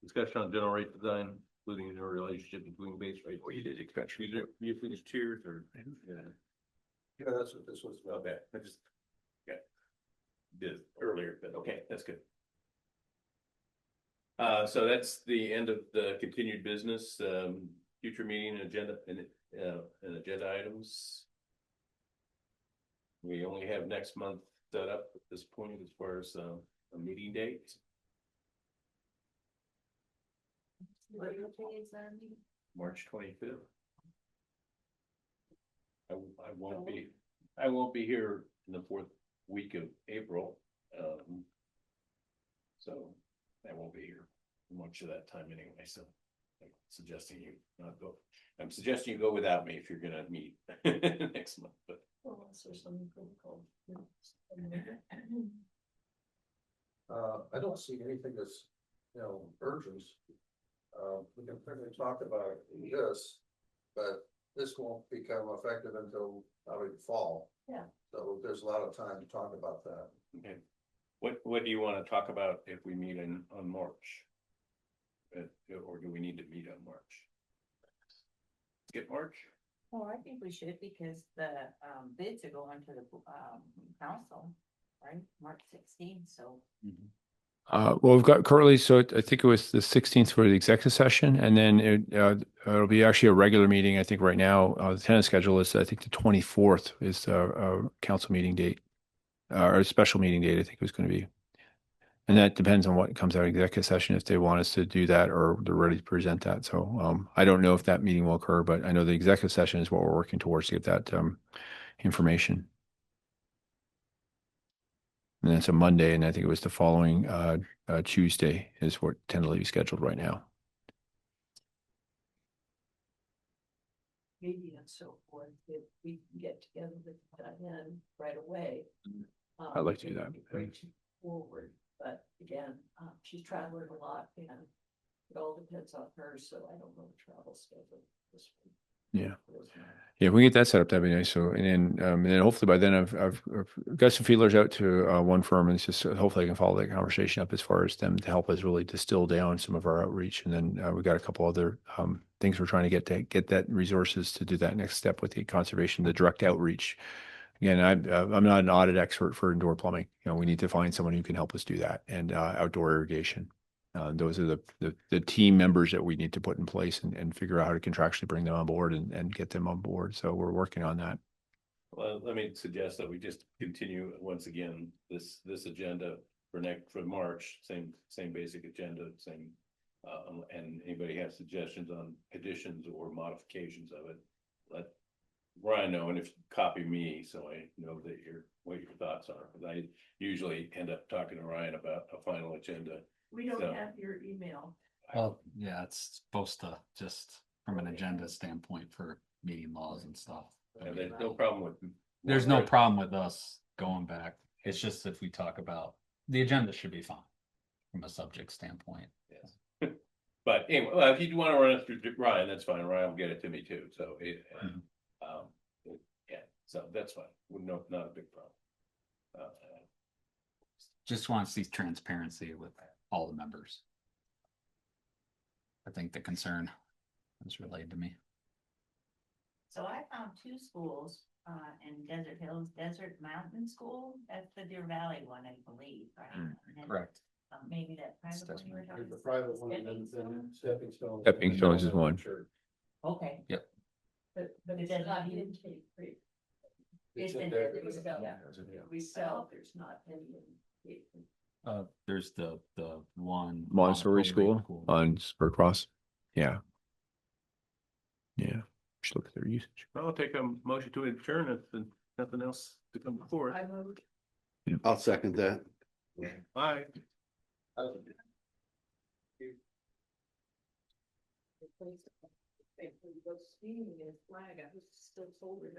[SPEAKER 7] discussion on general rate design, including the relationship between base rate? Well, you did expect you finished tiers or? Yeah, that's what this was about. Okay, I just did earlier, but okay, that's good. So that's the end of the continued business, future meeting agenda and agenda items. We only have next month set up at this point as far as a meeting date. March 25th. I won't be here in the 4th week of April. So I won't be here much of that time anyway. So Suggesting you not go, I'm suggesting you go without me if you're gonna meet next month, but.
[SPEAKER 3] I don't see anything that's, urgent. We can certainly talk about this, but this won't become effective until probably fall.
[SPEAKER 2] Yeah.
[SPEAKER 3] So there's a lot of time to talk about that.
[SPEAKER 7] Okay. What do you wanna talk about if we meet on March? Or do we need to meet on March? Skip March?
[SPEAKER 8] Well, I think we should because the bids are going to the council, right, March 16th, so.
[SPEAKER 5] Well, we've got currently, so I think it was the 16th for the executive session, and then it'll be actually a regular meeting. I think right now, the tenant schedule is, I think the 24th is the council meeting date, or a special meeting date, I think it was going to be. And that depends on what comes out of executive session, if they want us to do that or they're ready to present that. So I don't know if that meeting will occur, but I know the executive session is what we're working towards to get that information. And then it's a Monday, and I think it was the following Tuesday is what tentatively scheduled right now.
[SPEAKER 2] Maybe and so forth, if we can get together with Diane right away.
[SPEAKER 5] I'd like to do
[SPEAKER 2] it would
[SPEAKER 5] that.
[SPEAKER 2] be great to move forward, but again, she's traveling a lot and it all depends on her, so I don't know the travel schedule this week.
[SPEAKER 5] Yeah. Yeah, if we get that set up, that'd be nice. So, and then hopefully by then I've got some feelers out to one firm, and it's just hopefully I can follow that conversation up as far as them to help us really distill down some of our outreach. And then we got a couple other things we're trying to get that resources to do that next step with the conservation, the direct outreach. Again, I'm not an audit expert for indoor plumbing. We need to find someone who can help us do that, and outdoor irrigation. Those are the team members that we need to put in place and figure out how to contractually bring them on board and get them on board. So we're working on that.
[SPEAKER 7] Well, let me suggest that we just continue once again, this agenda for March, same basic agenda, same. And anybody has suggestions on additions or modifications of it, let Ryan know, and if you copy me, so I know that what your thoughts are, because I usually end up talking to Ryan about a final agenda.
[SPEAKER 2] We don't
[SPEAKER 7] So-
[SPEAKER 2] have your email.
[SPEAKER 4] Well, yeah, it's supposed to just from an agenda standpoint for meeting laws and stuff.
[SPEAKER 7] And there's no problem with.
[SPEAKER 4] There's no problem with us going back. It's just if we talk about, the agenda should be fine from a subject standpoint.
[SPEAKER 7] Yes. But anyway, well, if you want to run it through Ryan, that's fine. Ryan will get it to me too. So yeah, so that's fine. No, not a big problem.
[SPEAKER 4] Just want to see transparency with all the members. I think the concern is relayed to me.
[SPEAKER 8] So I found two schools in Desert Hills, Desert Mountain School, that's the Deer Valley one, I believe, right? And then,
[SPEAKER 4] Correct.
[SPEAKER 8] maybe that private one you were talking
[SPEAKER 3] There's the
[SPEAKER 8] about.
[SPEAKER 3] private one and
[SPEAKER 8] Stepping
[SPEAKER 3] then
[SPEAKER 8] Stone?
[SPEAKER 3] stepping stones.
[SPEAKER 5] Stepping Stones is one.
[SPEAKER 3] Sure.
[SPEAKER 8] Okay.
[SPEAKER 2] But
[SPEAKER 8] It
[SPEAKER 2] it's
[SPEAKER 8] does
[SPEAKER 2] not
[SPEAKER 8] not-
[SPEAKER 2] intake free.
[SPEAKER 3] It's
[SPEAKER 8] It's
[SPEAKER 3] in
[SPEAKER 8] in
[SPEAKER 3] there.
[SPEAKER 8] there.
[SPEAKER 2] We sell,
[SPEAKER 3] Yeah.
[SPEAKER 2] we sell, there's not any intake.
[SPEAKER 4] There's the one
[SPEAKER 5] Montessori school on Spur Cross. Yeah. Yeah. Should look at their usage.
[SPEAKER 7] I'll take a motion to adjourn if there's nothing else to come before it.
[SPEAKER 2] I moved.
[SPEAKER 6] I'll second that.
[SPEAKER 7] Bye.
[SPEAKER 2] Go skiing in his flag, I was still told it.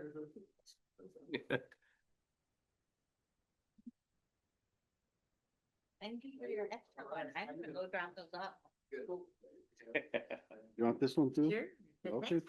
[SPEAKER 8] Thank you for your extra one. I'm gonna go drop those off.
[SPEAKER 6] You want this one too?
[SPEAKER 8] Sure.
[SPEAKER 6] Okay.